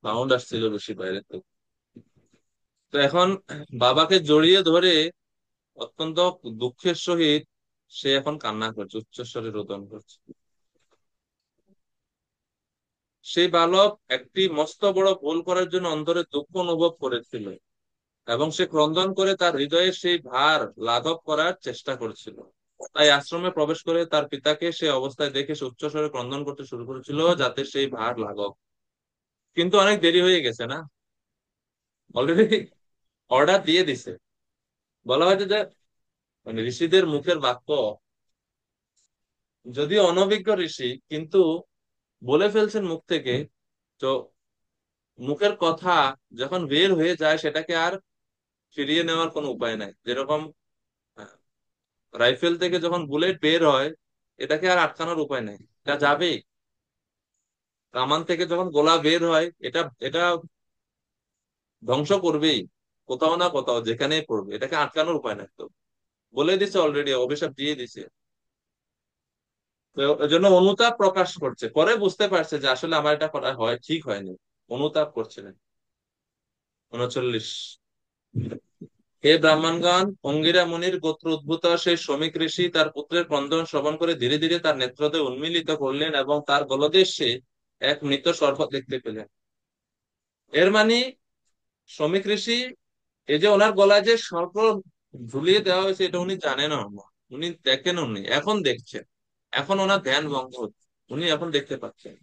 Speaker 1: সাউন্ড আসছিল বেশি বাইরে তো। তো এখন বাবাকে জড়িয়ে ধরে অত্যন্ত দুঃখের সহিত সে এখন কান্না করছে, উচ্চস্বরে রোদন করছে। সেই বালক একটি মস্ত বড় ভুল করার জন্য অন্তরে দুঃখ অনুভব করেছিল এবং সে ক্রন্দন করে তার হৃদয়ে সেই ভার লাঘব করার চেষ্টা করছিল। তাই আশ্রমে প্রবেশ করে তার পিতাকে সে অবস্থায় দেখে সে উচ্চস্বরে ক্রন্দন করতে শুরু করেছিল যাতে সেই ভার লাঘব। কিন্তু অনেক দেরি হয়ে গেছে না, অলরেডি অর্ডার দিয়ে দিছে। বলা হয়েছে যে মানে ঋষিদের মুখের বাক্য, যদিও অনভিজ্ঞ ঋষি কিন্তু বলে ফেলছেন মুখ থেকে, তো মুখের কথা যখন বের হয়ে যায় সেটাকে আর ফিরিয়ে নেওয়ার কোনো উপায় নাই। যেরকম রাইফেল থেকে যখন বুলেট বের হয়, এটাকে আর আটকানোর উপায় নাই, এটা যাবেই। কামান থেকে যখন গোলা বের হয়, এটা এটা ধ্বংস করবেই, কোথাও না কোথাও যেখানেই পড়বে, এটাকে আটকানোর উপায় নাই। তো বলে দিছে অলরেডি, অভিশাপ দিয়ে দিছে। তো এই জন্য অনুতাপ প্রকাশ করছে, পরে বুঝতে পারছে যে আসলে আমার এটা করা হয় ঠিক হয়নি, অনুতাপ করছিলেন। 39। হে ব্রাহ্মণগণ, অঙ্গিরা মুনির গোত্র উদ্ভূত সেই শ্রমিক ঋষি তার পুত্রের ক্রন্দন শ্রবণ করে ধীরে ধীরে তার নেত্রতে উন্মিলিত করলেন এবং তার গলদেশে এক মৃত সর্প দেখতে পেলেন। এর মানে শ্রমিক ঋষি, এই যে ওনার গলায় যে সর্প ঝুলিয়ে দেওয়া হয়েছে এটা উনি জানেন না, উনি দেখেন, উনি এখন দেখছেন, এখন ওনার ধ্যান ভঙ্গ হচ্ছে, উনি এখন দেখতে পাচ্ছেন।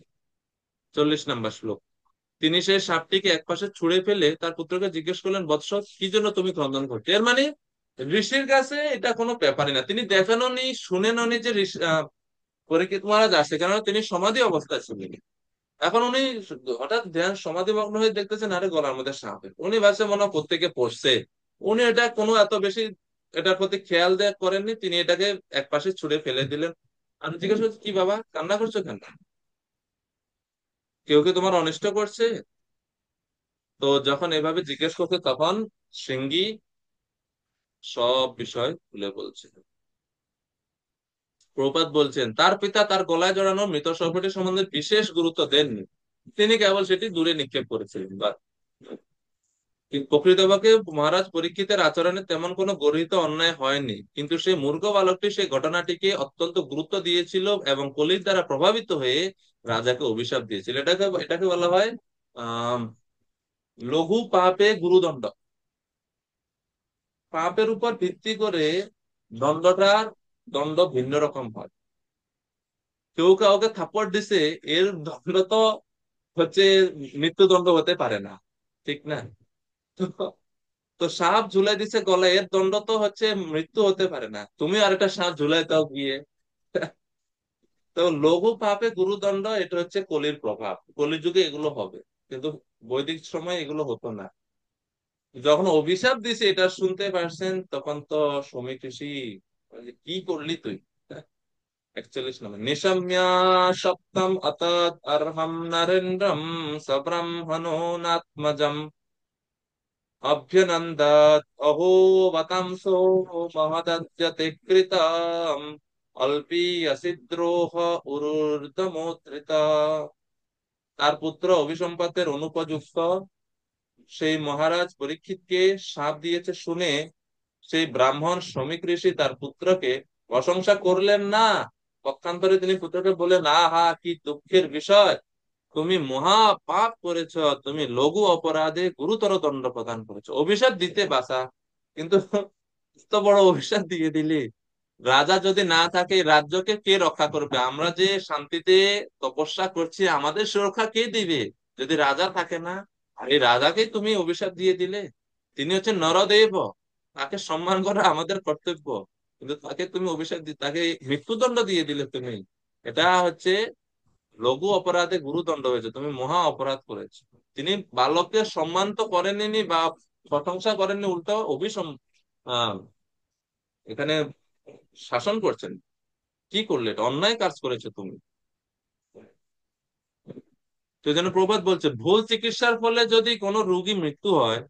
Speaker 1: 40 নম্বর শ্লোক। তিনি সেই সাপটিকে একপাশে ছুঁড়ে ফেলে তার পুত্রকে জিজ্ঞেস করলেন, বৎস, কি জন্য তুমি ক্রন্দন করছো? এর মানে ঋষির কাছে এটা কোনো ব্যাপারই না, তিনি দেখেনও নি শুনেনও নি যে পরীক্ষিত মহারাজ আসছে, কেননা তিনি সমাধি অবস্থায় ছিলেন। এখন উনি হঠাৎ ধ্যান সমাধিমগ্ন হয়ে দেখতেছেন আরে গলার মধ্যে সাপ, উনি ভাবছে মনে হয় প্রত্যেকে পড়ছে। উনি এটা কোনো এত বেশি এটার প্রতি খেয়াল দেয়া করেননি, তিনি এটাকে একপাশে ছুঁড়ে ফেলে দিলেন। আমি জিজ্ঞেস করছি, কি বাবা কান্না করছো কেন? কেউ কি তোমার অনিষ্ট করছে? তো যখন এভাবে জিজ্ঞেস করছে তখন শৃঙ্গী সব বিষয় খুলে বলছে। প্রপাত বলছেন, তার পিতা তার গলায় জড়ানো মৃত সর্পটি সম্বন্ধে বিশেষ গুরুত্ব দেননি, তিনি কেবল সেটি দূরে নিক্ষেপ করেছিলেন। বা কিন্তু প্রকৃতপক্ষে মহারাজ পরীক্ষিতের আচরণে তেমন কোনো গর্হিত অন্যায় হয়নি, কিন্তু সেই মূর্খ বালকটি সেই ঘটনাটিকে অত্যন্ত গুরুত্ব দিয়েছিল এবং কলির দ্বারা প্রভাবিত হয়ে রাজাকে অভিশাপ দিয়েছিল। এটাকে এটাকে বলা হয় আহ লঘু পাপে গুরুদণ্ড। পাপের উপর ভিত্তি করে দণ্ডটার দণ্ড ভিন্ন রকম হয়। কেউ কাউকে থাপ্পড় দিছে, এর দণ্ড তো হচ্ছে মৃত্যুদণ্ড হতে পারে না, ঠিক না? তো তো সাপ ঝুলাই দিছে গলায়, এর দণ্ড তো হচ্ছে মৃত্যু হতে পারে না, তুমি আর একটা সাপ ঝুলাই দাও গিয়ে। তো লঘু পাপে গুরুদণ্ড, এটা হচ্ছে কলির প্রভাব, কলিযুগে এগুলো হবে, কিন্তু বৈদিক সময় এগুলো হতো না। যখন অভিশাপ দিছে এটা শুনতে পারছেন তখন তো শ্রমিক ঋষি বলে, কি করলি তুই? 41 নম্বর। নিশম্য সপ্তম অতৎ অর্হম নরেন্দ্রম সব্রহ্মণো নাত্মজম অভ্যনন্দত অহো বতাংসো মহদদ্যতে কৃতম অল্পীয়সি দ্রোহ উরুর্ধমোত্রিতা। তার পুত্র অভিসম্পাতের অনুপযুক্ত সেই মহারাজ পরীক্ষিতকে শাপ দিয়েছে শুনে সেই ব্রাহ্মণ শ্রমিক ঋষি তার পুত্রকে প্রশংসা করলেন না। পক্ষান্তরে তিনি পুত্রকে বললেন, আহা কি দুঃখের বিষয়, তুমি মহা পাপ করেছ, তুমি লঘু অপরাধে গুরুতর দণ্ড প্রদান করেছো। অভিশাপ দিতে বাঁচা, কিন্তু এত বড় অভিশাপ দিয়ে দিলি। রাজা যদি না থাকে এই রাজ্যকে কে রক্ষা করবে? আমরা যে শান্তিতে তপস্যা করছি আমাদের সুরক্ষা কে দিবে যদি রাজা থাকে না? আর এই রাজাকেই তুমি অভিশাপ দিয়ে দিলে। তিনি হচ্ছেন নরদেব, তাকে সম্মান করা আমাদের কর্তব্য, কিন্তু তাকে তুমি অভিশাপ তাকে মৃত্যুদণ্ড দিয়ে দিলে তুমি। এটা হচ্ছে লঘু অপরাধে গুরুদণ্ড হয়েছে, তুমি মহা অপরাধ করেছো। তিনি বালককে সম্মান তো করেননি বা প্রশংসা করেননি, উল্টো আহ এখানে শাসন করছেন। কি করলে? এটা অন্যায় কাজ করেছো তুমি। তো যেন প্রবাদ বলছে, ভুল চিকিৎসার ফলে যদি কোনো রোগী মৃত্যু হয়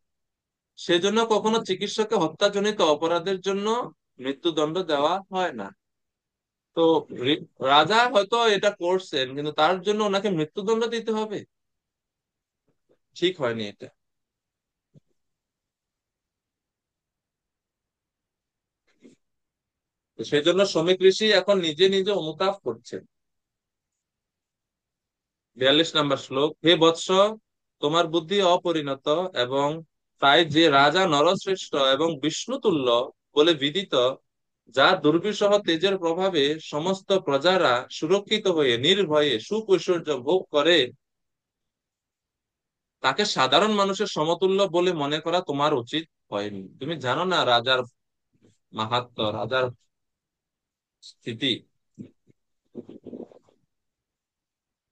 Speaker 1: সেজন্য কখনো চিকিৎসককে হত্যাজনিত অপরাধের জন্য মৃত্যুদণ্ড দেওয়া হয় না। তো রাজা হয়তো এটা করছেন কিন্তু তার জন্য ওনাকে মৃত্যুদণ্ড দিতে হবে? ঠিক হয়নি এটা। তো সেই জন্য শ্রমিক ঋষি এখন নিজে নিজে অনুতাপ করছেন। 42 নম্বর শ্লোক। হে বৎস, তোমার বুদ্ধি অপরিণত এবং তাই যে রাজা নরশ্রেষ্ঠ এবং বিষ্ণুতুল্য বলে বিদিত, যার দুর্বিষহ তেজের প্রভাবে সমস্ত প্রজারা সুরক্ষিত হয়ে নির্ভয়ে সুখ ঐশ্বর্য ভোগ করে, তাকে সাধারণ মানুষের সমতুল্য বলে মনে করা তোমার উচিত হয়নি। তুমি জানো না রাজার মাহাত্ম্য, রাজার স্থিতি।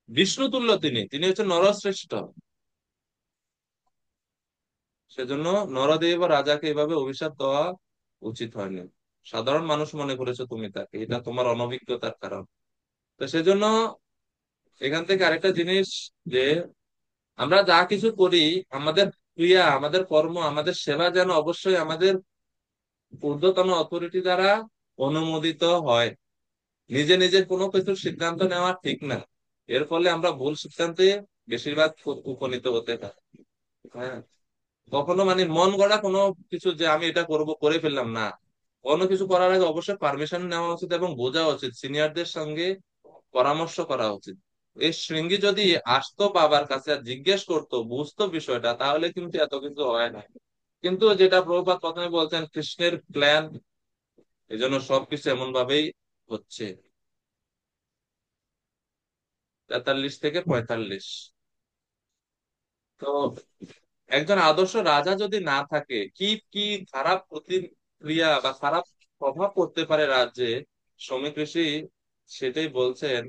Speaker 1: বিষ্ণুতুল্য তিনি, তিনি হচ্ছেন নরশ্রেষ্ঠ। সেজন্য নরদেব রাজাকে এভাবে অভিশাপ দেওয়া উচিত হয়নি। সাধারণ মানুষ মনে করেছো তুমি তাকে, এটা তোমার অনভিজ্ঞতার কারণ। তো সেজন্য এখান থেকে আরেকটা জিনিস, যে আমরা যা কিছু করি, আমাদের ক্রিয়া, আমাদের কর্ম, আমাদের সেবা যেন অবশ্যই আমাদের ঊর্ধ্বতন অথরিটি দ্বারা অনুমোদিত হয়। নিজে নিজে কোনো কিছুর সিদ্ধান্ত নেওয়া ঠিক না। এর ফলে আমরা ভুল সিদ্ধান্তে বেশিরভাগ উপনীত হতে পারি। হ্যাঁ, কখনো মানে মন গড়া কোনো কিছু যে আমি এটা করব করে ফেললাম না। কোনো কিছু করার আগে অবশ্যই পারমিশন নেওয়া উচিত এবং বোঝা উচিত, সিনিয়রদের সঙ্গে পরামর্শ করা উচিত। এই শৃঙ্গী যদি আসতো বাবার কাছে আর জিজ্ঞেস করতো, বুঝতো বিষয়টা, তাহলে কিন্তু এত কিছু হয় না। কিন্তু যেটা প্রভুপাদ প্রথমে বলছেন, কৃষ্ণের প্ল্যান, এই জন্য সবকিছু এমন ভাবেই হচ্ছে। 43 থেকে 45। তো একজন আদর্শ রাজা যদি না থাকে, কি কি খারাপ প্রতিক্রিয়া বা খারাপ প্রভাব পড়তে পারে রাজ্যে, শ্রমিক ঋষি সেটাই বলছেন।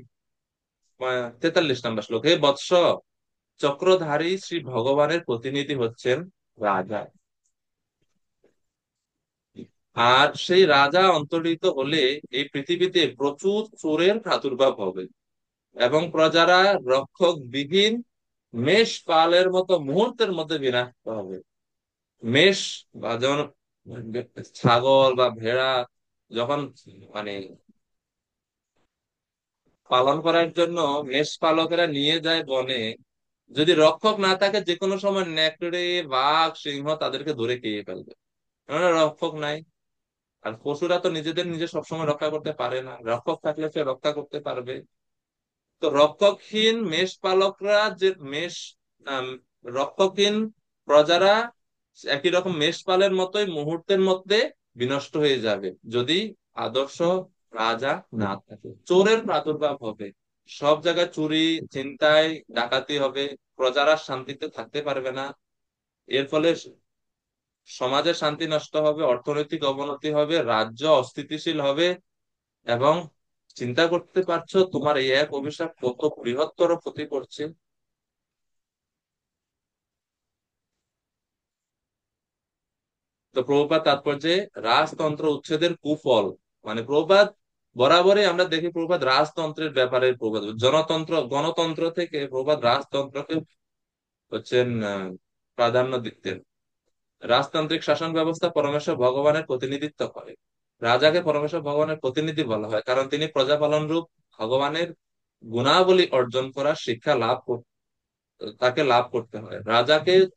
Speaker 1: 43 নম্বর শ্লোক, হে বৎস, চক্রধারী শ্রী ভগবানের প্রতিনিধি হচ্ছেন রাজা। আর সেই রাজা অন্তর্হিত হলে এই পৃথিবীতে প্রচুর চোরের প্রাদুর্ভাব হবে এবং প্রজারা রক্ষক বিহীন মেষ পালের মতো মুহূর্তের মধ্যে বিনষ্ট হবে। মেষ বা যেমন ছাগল বা ভেড়া যখন মানে পালন করার জন্য মেষ পালকেরা নিয়ে যায় বনে, যদি রক্ষক না থাকে যে কোনো সময় নেকড়ে, বাঘ, সিংহ তাদেরকে ধরে খেয়ে ফেলবে, কেননা রক্ষক নাই। আর পশুরা তো নিজেদের নিজে সবসময় রক্ষা করতে পারে না, রক্ষক থাকলে সে রক্ষা করতে পারবে। তো রক্ষকহীন মেষ পালকরা যে আম, রক্ষকহীন প্রজারা একই রকম মেষপালের মতোই মুহূর্তের মধ্যে বিনষ্ট হয়ে যাবে যদি আদর্শ রাজা না থাকে। চোরের প্রাদুর্ভাব হবে, সব জায়গায় চুরি, ছিনতাই, ডাকাতি হবে, প্রজারা শান্তিতে থাকতে পারবে না। এর ফলে সমাজের শান্তি নষ্ট হবে, অর্থনৈতিক অবনতি হবে, রাজ্য অস্থিতিশীল হবে। এবং চিন্তা করতে পারছো তোমার এই এক অভিশাপ কত বৃহত্তর ক্ষতি করছে। তো প্রভুপাদ তাৎপর্যে রাজতন্ত্র উচ্ছেদের কুফল, মানে প্রভুপাদ বরাবরই আমরা দেখি প্রভুপাদ রাজতন্ত্রের ব্যাপারে, প্রভুপাদ জনতন্ত্র গণতন্ত্র থেকে প্রভুপাদ রাজতন্ত্রকে হচ্ছেন প্রাধান্য দিতেন। রাজতান্ত্রিক শাসন ব্যবস্থা পরমেশ্বর ভগবানের প্রতিনিধিত্ব করে। রাজাকে পরমেশ্বর ভগবানের প্রতিনিধি বলা হয় কারণ তিনি প্রজাপালন রূপ ভগবানের গুণাবলী অর্জন করার শিক্ষা তাকে লাভ করতে হয়।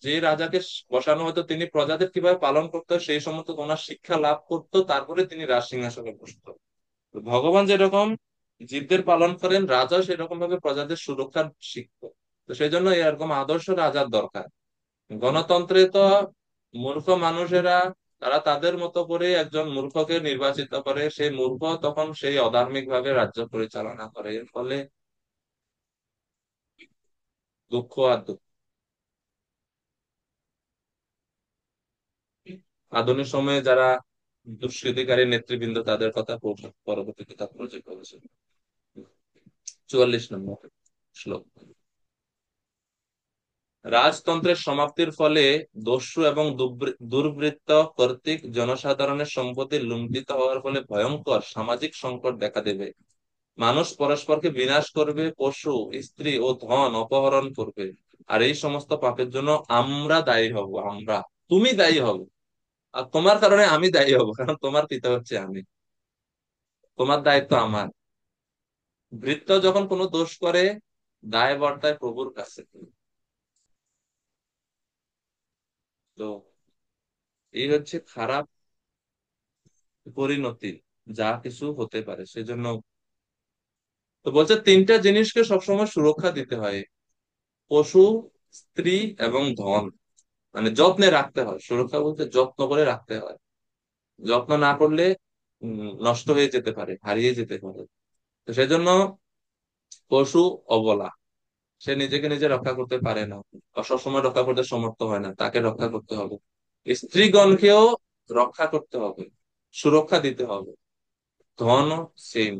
Speaker 1: যে রাজাকে বসানো হতো তিনি প্রজাদের কিভাবে পালন করতে হয় সেই সমস্ত ওনার শিক্ষা লাভ করতো, তারপরে তিনি রাজ সিংহাসনে বসতো। তো ভগবান যেরকম জীবদের পালন করেন, রাজাও সেরকম ভাবে প্রজাদের সুরক্ষা শিখতো। তো সেই জন্য এরকম আদর্শ রাজার দরকার। গণতন্ত্রে তো মূর্খ মানুষেরা, তারা তাদের মতো করে একজন মূর্খকে নির্বাচিত করে, সেই মূর্খ তখন সেই অধার্মিক ভাবে রাজ্য পরিচালনা করে। এর ফলে দুঃখ আর দুঃখ। আধুনিক সময়ে যারা দুষ্কৃতিকারী নেতৃবৃন্দ তাদের কথা পরবর্তীতে তাৎপর্য করেছে। 44 নম্বর শ্লোক, রাজতন্ত্রের সমাপ্তির ফলে দস্যু এবং দুর্বৃত্ত কর্তৃক জনসাধারণের সম্পত্তি লুণ্ঠিত হওয়ার ফলে ভয়ঙ্কর সামাজিক সংকট দেখা দেবে। মানুষ পরস্পরকে বিনাশ করবে, পশু, স্ত্রী ও ধন অপহরণ করবে। আর এই সমস্ত পাপের জন্য আমরা দায়ী হব। তুমি দায়ী হব, আর তোমার কারণে আমি দায়ী হব, কারণ তোমার পিতা হচ্ছে আমি, তোমার দায়িত্ব আমার। ভৃত্য যখন কোনো দোষ করে, দায় বর্তায় প্রভুর কাছে। তো এই হচ্ছে খারাপ পরিণতি, যা কিছু হতে পারে। সেজন্য তো বলছে তিনটা জিনিসকে সবসময় সুরক্ষা দিতে হয়, পশু, স্ত্রী এবং ধন। মানে যত্নে রাখতে হয়, সুরক্ষা বলতে যত্ন করে রাখতে হয়। যত্ন না করলে নষ্ট হয়ে যেতে পারে, হারিয়ে যেতে পারে। তো সেজন্য পশু অবলা, সে নিজেকে নিজে রক্ষা করতে পারে না বা সবসময় রক্ষা করতে সমর্থ হয় না, তাকে রক্ষা করতে হবে। স্ত্রীগণকেও রক্ষা করতে হবে, সুরক্ষা দিতে হবে। ধন সেম।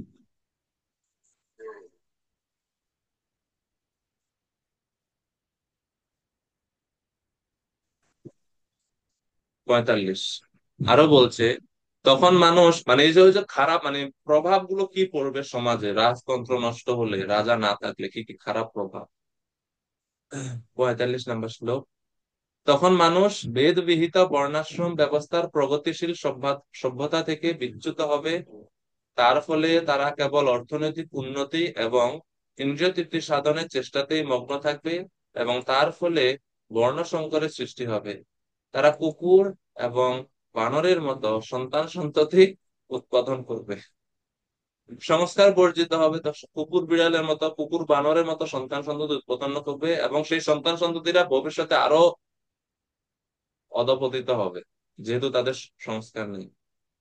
Speaker 1: 45 আরো বলছে, তখন মানুষ মানে এই যে ওই যে খারাপ মানে প্রভাবগুলো কি পড়বে সমাজে, রাজতন্ত্র নষ্ট হলে, রাজা না থাকলে কি কি খারাপ প্রভাব। 45 নম্বর শ্লোক, তখন মানুষ বেদ বিহিত বর্ণাশ্রম ব্যবস্থার প্রগতিশীল সভ্যতা থেকে বিচ্যুত হবে। তার ফলে তারা কেবল অর্থনৈতিক উন্নতি এবং ইন্দ্রিয় তৃপ্তি সাধনের চেষ্টাতেই মগ্ন থাকবে, এবং তার ফলে বর্ণ সংকরের সৃষ্টি হবে। তারা কুকুর এবং বানরের মতো সন্তান সন্ততি উৎপাদন করবে। সংস্কার বর্জিত হবে, তো কুকুর বিড়ালের মতো, কুকুর বানরের মতো সন্তান সন্ততি উৎপন্ন করবে, এবং সেই সন্তান সন্ততিরা ভবিষ্যতে আরো অধপতিত হবে, যেহেতু তাদের সংস্কার নেই।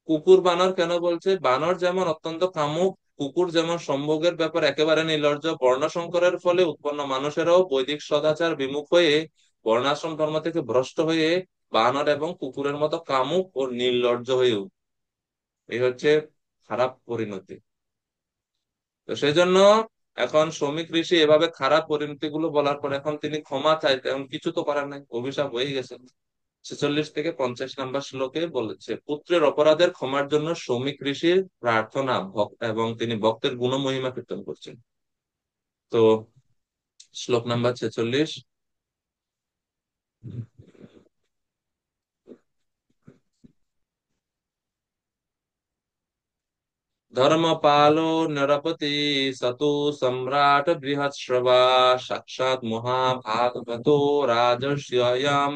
Speaker 1: কুকুর বানর কেন বলছে? বানর যেমন অত্যন্ত কামুক, কুকুর যেমন সম্ভোগের ব্যাপার একেবারে নির্লজ্জ, বর্ণসংকরের ফলে উৎপন্ন মানুষেরাও বৈদিক সদাচার বিমুখ হয়ে বর্ণাশ্রম ধর্ম থেকে ভ্রষ্ট হয়ে বানর এবং কুকুরের মতো কামুক ও নির্লজ্জ হয়ে উঠবে। এই হচ্ছে খারাপ পরিণতি। তো সেই জন্য এখন শ্রমিক ঋষি এভাবে খারাপ পরিণতি গুলো বলার পর এখন তিনি ক্ষমা চাইতে, এখন কিছু তো করার নাই, অভিশাপ হয়ে গেছে। 46 থেকে 50 নম্বর শ্লোকে বলেছে, পুত্রের অপরাধের ক্ষমার জন্য শ্রমিক ঋষির প্রার্থনা এবং তিনি ভক্তের গুণমহিমা কীর্তন করছেন। তো শ্লোক নাম্বার 46। ধর্মপালো নরপতি সতু সম্রাট বৃহৎশ্রবা সাক্ষাৎ মহাভাগবতো রাজর্ষিয়ম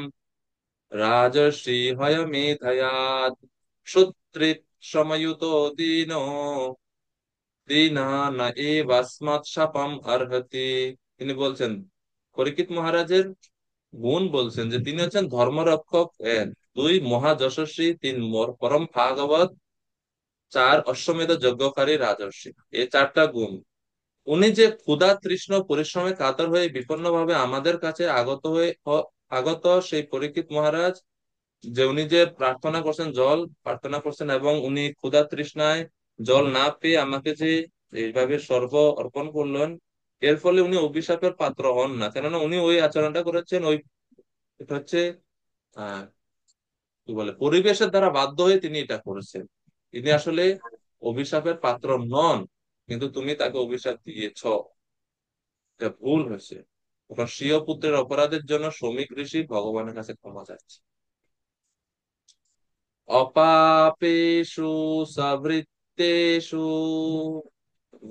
Speaker 1: রাজর্ষি হয়মেধয়াৎ শ্রুতৃত সময়ুতো দীনো দীনা না এবাস্মাৎ শাপম অর্হতি। তিনি বলছেন, পরীক্ষিত মহারাজের গুণ বলছেন যে তিনি হচ্ছেন ধর্মরক্ষক এক, দুই মহাযশস্বী, তিন পরম ভাগবত, চার অশ্বমেধ যজ্ঞকারী রাজর্ষি। এই চারটা গুণ। উনি যে ক্ষুধা তৃষ্ণ পরিশ্রমে কাতর হয়ে বিপন্ন ভাবে আমাদের কাছে আগত সেই পরীক্ষিত মহারাজ, যে উনি যে প্রার্থনা করছেন, জল প্রার্থনা করছেন, এবং উনি ক্ষুধা তৃষ্ণায় জল না পেয়ে আমাকে যে এইভাবে সর্ব অর্পণ করলেন, এর ফলে উনি অভিশাপের পাত্র হন না, কেননা উনি ওই আচরণটা করেছেন, ওই এটা হচ্ছে আহ কি বলে পরিবেশের দ্বারা বাধ্য হয়ে তিনি এটা করেছেন। তিনি আসলে অভিশাপের পাত্র নন, কিন্তু তুমি তাকে অভিশাপ দিয়েছ, এটা ভুল হয়েছে। তখন স্বীয় পুত্রের অপরাধের জন্য শ্রমিক ঋষি ভগবানের কাছে ক্ষমা চাচ্ছে। অপাপেষু সবৃত্তেষু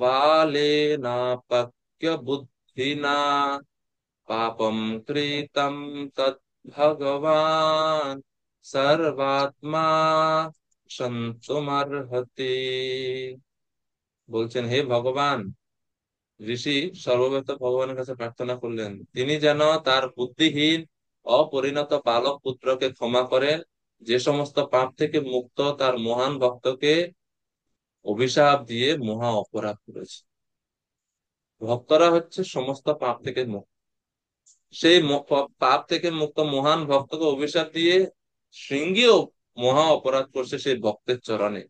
Speaker 1: বালেনাপক্য বুদ্ধিনা পাপম কৃতম তৎ ভগবান সর্বাত্মা সন্তুমর্হতি। বলছেন, হে ভগবান, ঋষি সর্বব্যাপ্ত ভগবানের কাছে প্রার্থনা করলেন তিনি যেন তার বুদ্ধিহীন অপরিণত বালক পুত্রকে ক্ষমা করেন, যে সমস্ত পাপ থেকে মুক্ত তার মহান ভক্তকে অভিশাপ দিয়ে মহা অপরাধ করেছে। ভক্তরা হচ্ছে সমস্ত পাপ থেকে মুক্ত, সেই পাপ থেকে মুক্ত মহান ভক্তকে অভিশাপ দিয়ে শৃঙ্গীয় মহা অপরাধ করছে সেই ভক্তের চরণে,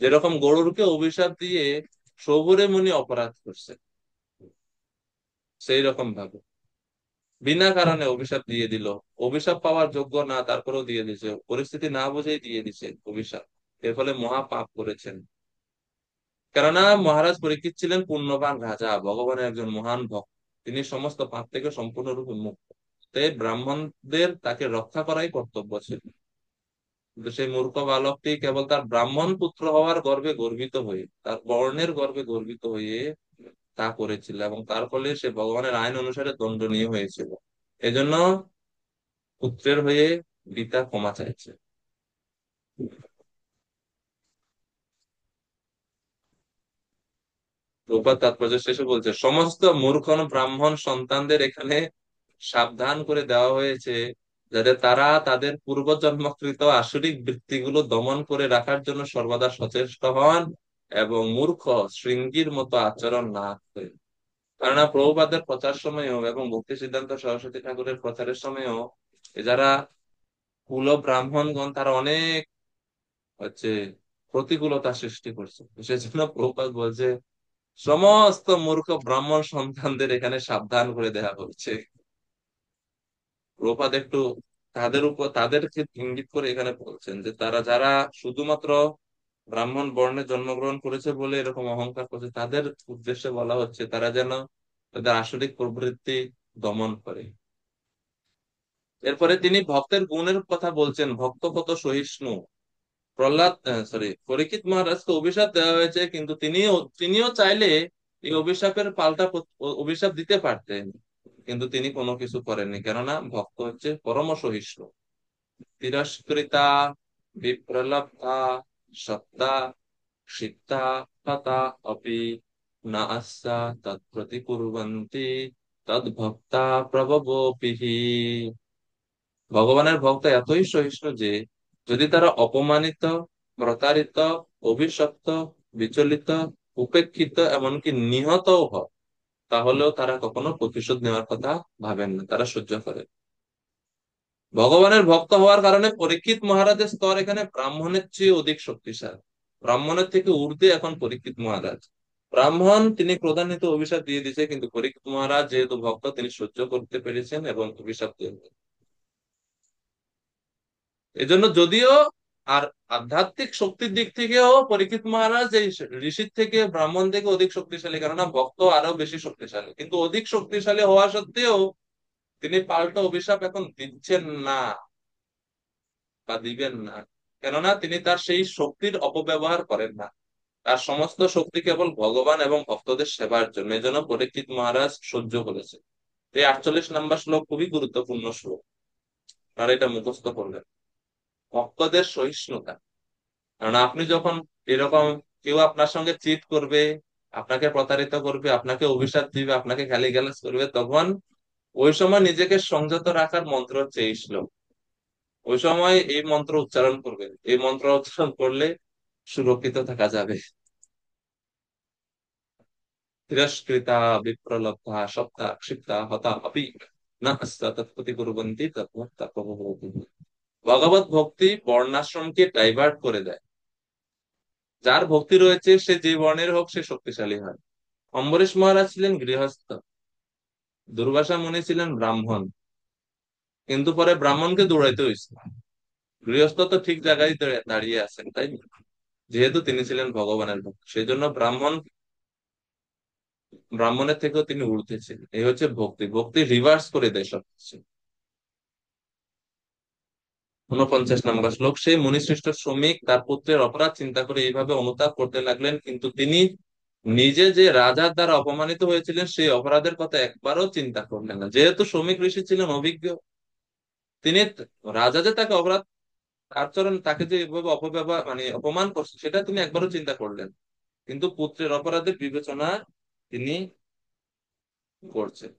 Speaker 1: যেরকম গরুরকে অভিশাপ দিয়ে সবুরে মুনি অপরাধ করছে, সেই রকম ভাবে বিনা কারণে অভিশাপ দিয়ে দিল। অভিশাপ পাওয়ার যোগ্য না, তারপরেও দিয়ে দিছে, পরিস্থিতি না বুঝেই দিয়ে দিছে অভিশাপ, এর ফলে মহা পাপ করেছেন। কেননা মহারাজ পরীক্ষিত ছিলেন পুণ্যবান রাজা, ভগবানের একজন মহান ভক্ত, তিনি সমস্ত পাপ থেকে সম্পূর্ণরূপে মুক্ত, তাই ব্রাহ্মণদের তাকে রক্ষা করাই কর্তব্য ছিল। কিন্তু সেই মূর্খ বালকটি কেবল তার ব্রাহ্মণ পুত্র হওয়ার গর্বে গর্বিত হয়ে, তার বর্ণের গর্বে গর্বিত হয়ে তা করেছিল, এবং তার ফলে সে ভগবানের আইন অনুসারে দণ্ডনীয় হয়েছিল। এজন্য পুত্রের হয়ে পিতা ক্ষমা চাইছে। প্রভুপাদ তাৎপর্য শেষে বলছে, সমস্ত মূর্খ ব্রাহ্মণ সন্তানদের এখানে সাবধান করে দেওয়া হয়েছে, যাতে তারা তাদের পূর্বজন্মকৃত আসরিক বৃত্তিগুলো দমন করে রাখার জন্য সর্বদা সচেষ্ট হন এবং মূর্খ শৃঙ্গীর মতো আচরণ না করে। কেননা প্রভুপাদের প্রচার সময়ও এবং ভক্তি সিদ্ধান্ত সরস্বতী ঠাকুরের প্রচারের সময়ও যারা কুল ব্রাহ্মণগণ তারা অনেক হচ্ছে প্রতিকূলতা সৃষ্টি করছে। সেজন্য প্রভুপাদ বলছে সমস্ত মূর্খ ব্রাহ্মণ সন্তানদের এখানে সাবধান করে দেওয়া হচ্ছে। প্রভুপাদ একটু তাদের উপর তাদেরকে ইঙ্গিত করে এখানে বলছেন যে তারা যারা শুধুমাত্র ব্রাহ্মণ বর্ণে জন্মগ্রহণ করেছে বলে এরকম অহংকার করছে, তাদের উদ্দেশ্যে বলা হচ্ছে তারা যেন তাদের আসরিক প্রবৃত্তি দমন করে। এরপরে তিনি ভক্তের গুণের কথা বলছেন, ভক্ত কত সহিষ্ণু, প্রহ্লাদ, সরি, পরীক্ষিত মহারাজকে অভিশাপ দেওয়া হয়েছে, কিন্তু তিনিও তিনিও চাইলে এই অভিশাপের পাল্টা অভিশাপ দিতে পারতেন, কিন্তু তিনি কোনো কিছু করেননি, কেননা ভক্ত হচ্ছে পরম সহিষ্ণু। তিরস্কৃতা বিপ্রলব্ধা সত্তা ক্ষিপ্তা তথা অপি না আস্যা তৎপ্রতিকুর্বন্তি তদ্ভক্তা প্রভবোপিহি। ভগবানের ভক্ত এতই সহিষ্ণু যে যদি তারা অপমানিত, প্রতারিত, অভিশপ্ত, বিচলিত, উপেক্ষিত, এমনকি নিহতও হয়, তাহলেও তারা কখনো প্রতিশোধ নেওয়ার কথা ভাবেন না, তারা সহ্য করে। ভগবানের ভক্ত হওয়ার কারণে পরীক্ষিত মহারাজের স্তর এখানে ব্রাহ্মণের চেয়ে অধিক শক্তিশালী। ব্রাহ্মণের থেকে ঊর্ধ্বে এখন পরীক্ষিত মহারাজ। ব্রাহ্মণ তিনি ক্রোধান্বিত অভিশাপ দিয়ে দিয়েছে, কিন্তু পরীক্ষিত মহারাজ যেহেতু ভক্ত তিনি সহ্য করতে পেরেছেন এবং অভিশাপ দিয়েছেন। এজন্য যদিও আর আধ্যাত্মিক শক্তির দিক থেকেও পরীক্ষিত মহারাজ এই ঋষির থেকে, ব্রাহ্মণ থেকে অধিক শক্তিশালী, কেননা ভক্ত আরো বেশি শক্তিশালী, কিন্তু অধিক শক্তিশালী হওয়া সত্ত্বেও তিনি পাল্টা অভিশাপ এখন দিচ্ছেন না বা দিবেন না, কেননা তিনি তার সেই শক্তির অপব্যবহার করেন না। তার সমস্ত শক্তি কেবল ভগবান এবং ভক্তদের সেবার জন্য। এজন্য পরীক্ষিত মহারাজ সহ্য করেছে। এই 48 নম্বর শ্লোক খুবই গুরুত্বপূর্ণ শ্লোক, আর এটা মুখস্থ করলেন। ভক্তদের সহিষ্ণুতা, কারণ আপনি যখন এরকম কেউ আপনার সঙ্গে চিট করবে, আপনাকে প্রতারিত করবে, আপনাকে অভিশাপ দিবে, আপনাকে গালিগালাজ করবে, তখন ওই সময় নিজেকে সংযত রাখার মন্ত্র হচ্ছে এই শ্লোক। ওই সময় এই মন্ত্র উচ্চারণ করবেন, এই মন্ত্র উচ্চারণ করলে সুরক্ষিত থাকা যাবে। তিরস্কৃতা বিপ্রলব্ধা সপ্তা ক্ষিপ্তা হতা অপি না আস্তা তৎপ্রতিকুর্বন্তি তদ্ভক্তা প্রভবতি। ভগবত ভক্তি বর্ণাশ্রমকে ডাইভার্ট করে দেয়। যার ভক্তি রয়েছে সে যে বর্ণের হোক সে শক্তিশালী হয়। অম্বরীশ মহারাজ ছিলেন গৃহস্থ, দুর্বাসা মুনি ছিলেন ব্রাহ্মণ, কিন্তু পরে ব্রাহ্মণকে দৌড়াইতে হয়েছে। গৃহস্থ তো ঠিক জায়গায় দাঁড়িয়ে আছেন, তাই না? যেহেতু তিনি ছিলেন ভগবানের ভক্ত, সেই জন্য ব্রাহ্মণের থেকেও তিনি ঊর্ধ্বে ছিলেন। এই হচ্ছে ভক্তি। ভক্তি রিভার্স করে দেয় সবকিছু। 49 নম্বর শ্লোক। সেই মুনিশ্রেষ্ঠ শ্রমিক তার পুত্রের অপরাধ চিন্তা করে এইভাবে অনুতাপ করতে লাগলেন, কিন্তু তিনি নিজে যে রাজার দ্বারা অপমানিত হয়েছিলেন সেই অপরাধের কথা একবারও চিন্তা করলেন না। যেহেতু শ্রমিক ঋষি ছিলেন অভিজ্ঞ, তিনি রাজা যে তাকে অপরাধ আচরণ, তাকে যে এভাবে অপব্যবহার মানে অপমান করছে সেটা তিনি একবারও চিন্তা করলেন, কিন্তু পুত্রের অপরাধের বিবেচনা তিনি করছেন।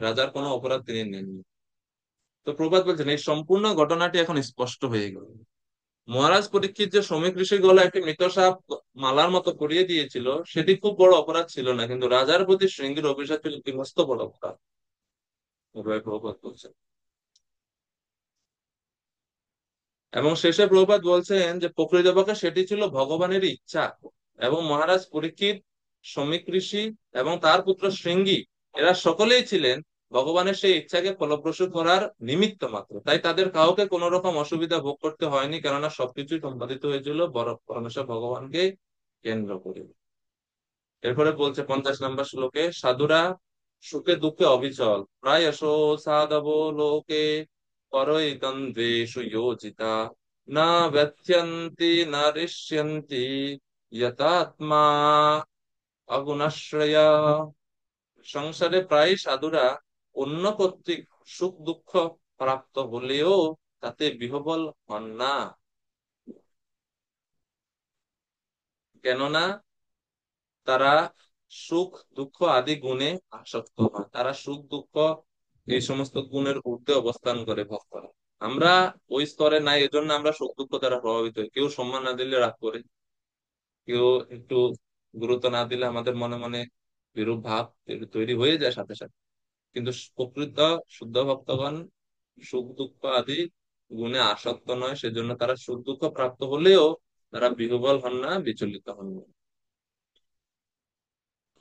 Speaker 1: রাজার কোনো অপরাধ তিনি নেননি। তো প্রবাদ বলছেন এই সম্পূর্ণ ঘটনাটি এখন স্পষ্ট হয়ে গেল। মহারাজ পরীক্ষিত যে শ্রমিক ঋষি গলায় একটি মৃত সাপ মালার মতো পরিয়ে দিয়েছিল সেটি খুব বড় অপরাধ ছিল না, কিন্তু রাজার প্রতি শৃঙ্গির অভিশাপ ছিল একটি মস্ত বড় অপরাধ। এভাবে প্রবাদ বলছেন। এবং শেষে প্রভুপাদ বলছেন যে প্রকৃতপক্ষে সেটি ছিল ভগবানের ইচ্ছা, এবং মহারাজ পরীক্ষিত, শ্রমিক ঋষি এবং তার পুত্র শৃঙ্গী এরা সকলেই ছিলেন ভগবানের সেই ইচ্ছাকে ফলপ্রসূ করার নিমিত্ত মাত্র। তাই তাদের কাউকে কোন রকম অসুবিধা ভোগ করতে হয়নি, কেননা সবকিছুই সম্পাদিত হয়েছিল বড় পরমেশ্বর ভগবানকে কেন্দ্র করে। এরপরে বলছে 50 নম্বর শ্লোকে, সাধুরা সুখে দুঃখে অবিচল, প্রায়শ সাধব লোকে পরৈতন্দ্বেষু যোজিতা, না ব্যথ্যন্তি না ঋষ্যন্তি যথাত্মা অগুণাশ্রয়া। সংসারে প্রায় সাধুরা অন্য কর্তৃক সুখ দুঃখ প্রাপ্ত হলেও তাতে বিহ্বল হন না, কেননা তারা সুখ দুঃখ আদি গুণে আসক্ত হয়। তারা সুখ দুঃখ এই সমস্ত গুণের ঊর্ধ্বে অবস্থান করে ভক্তরা। আমরা ওই স্তরে নাই, এজন্য আমরা সুখ দুঃখ দ্বারা প্রভাবিত হই। কেউ সম্মান না দিলে রাগ করে, কেউ একটু গুরুত্ব না দিলে আমাদের মনে মনে বিরূপ ভাব তৈরি হয়ে যায় সাথে সাথে। কিন্তু প্রকৃত শুদ্ধ ভক্তগণ সুখ দুঃখ আদি গুণে আসক্ত নয়, সেজন্য তারা সুখ দুঃখ প্রাপ্ত হলেও তারা বিহ্বল হন না, বিচলিত হন না।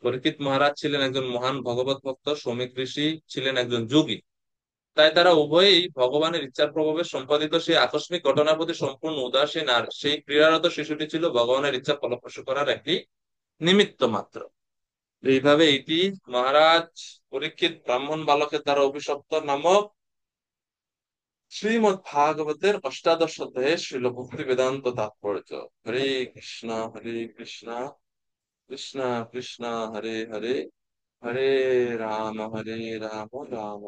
Speaker 1: পরীক্ষিত মহারাজ ছিলেন একজন মহান ভগবত ভক্ত, শ্রমিক ঋষি ছিলেন একজন যোগী। তাই তারা উভয়ই ভগবানের ইচ্ছার প্রভাবে সম্পাদিত সেই আকস্মিক ঘটনার প্রতি সম্পূর্ণ উদাসীন, আর সেই ক্রীড়ারত শিশুটি ছিল ভগবানের ইচ্ছা ফলপ্রসূ করার একটি নিমিত্ত মাত্র। এইভাবে এটি মহারাজ পরীক্ষিত ব্রাহ্মণ বালকের দ্বারা অভিশপ্ত নামক শ্রীমদ্ ভাগবতের অষ্টাদশ অধ্যায়ে শ্রীল ভক্তি বেদান্ত তাৎপর্য। হরে কৃষ্ণ হরে কৃষ্ণ কৃষ্ণ কৃষ্ণ হরে হরে, হরে রাম রাম রাম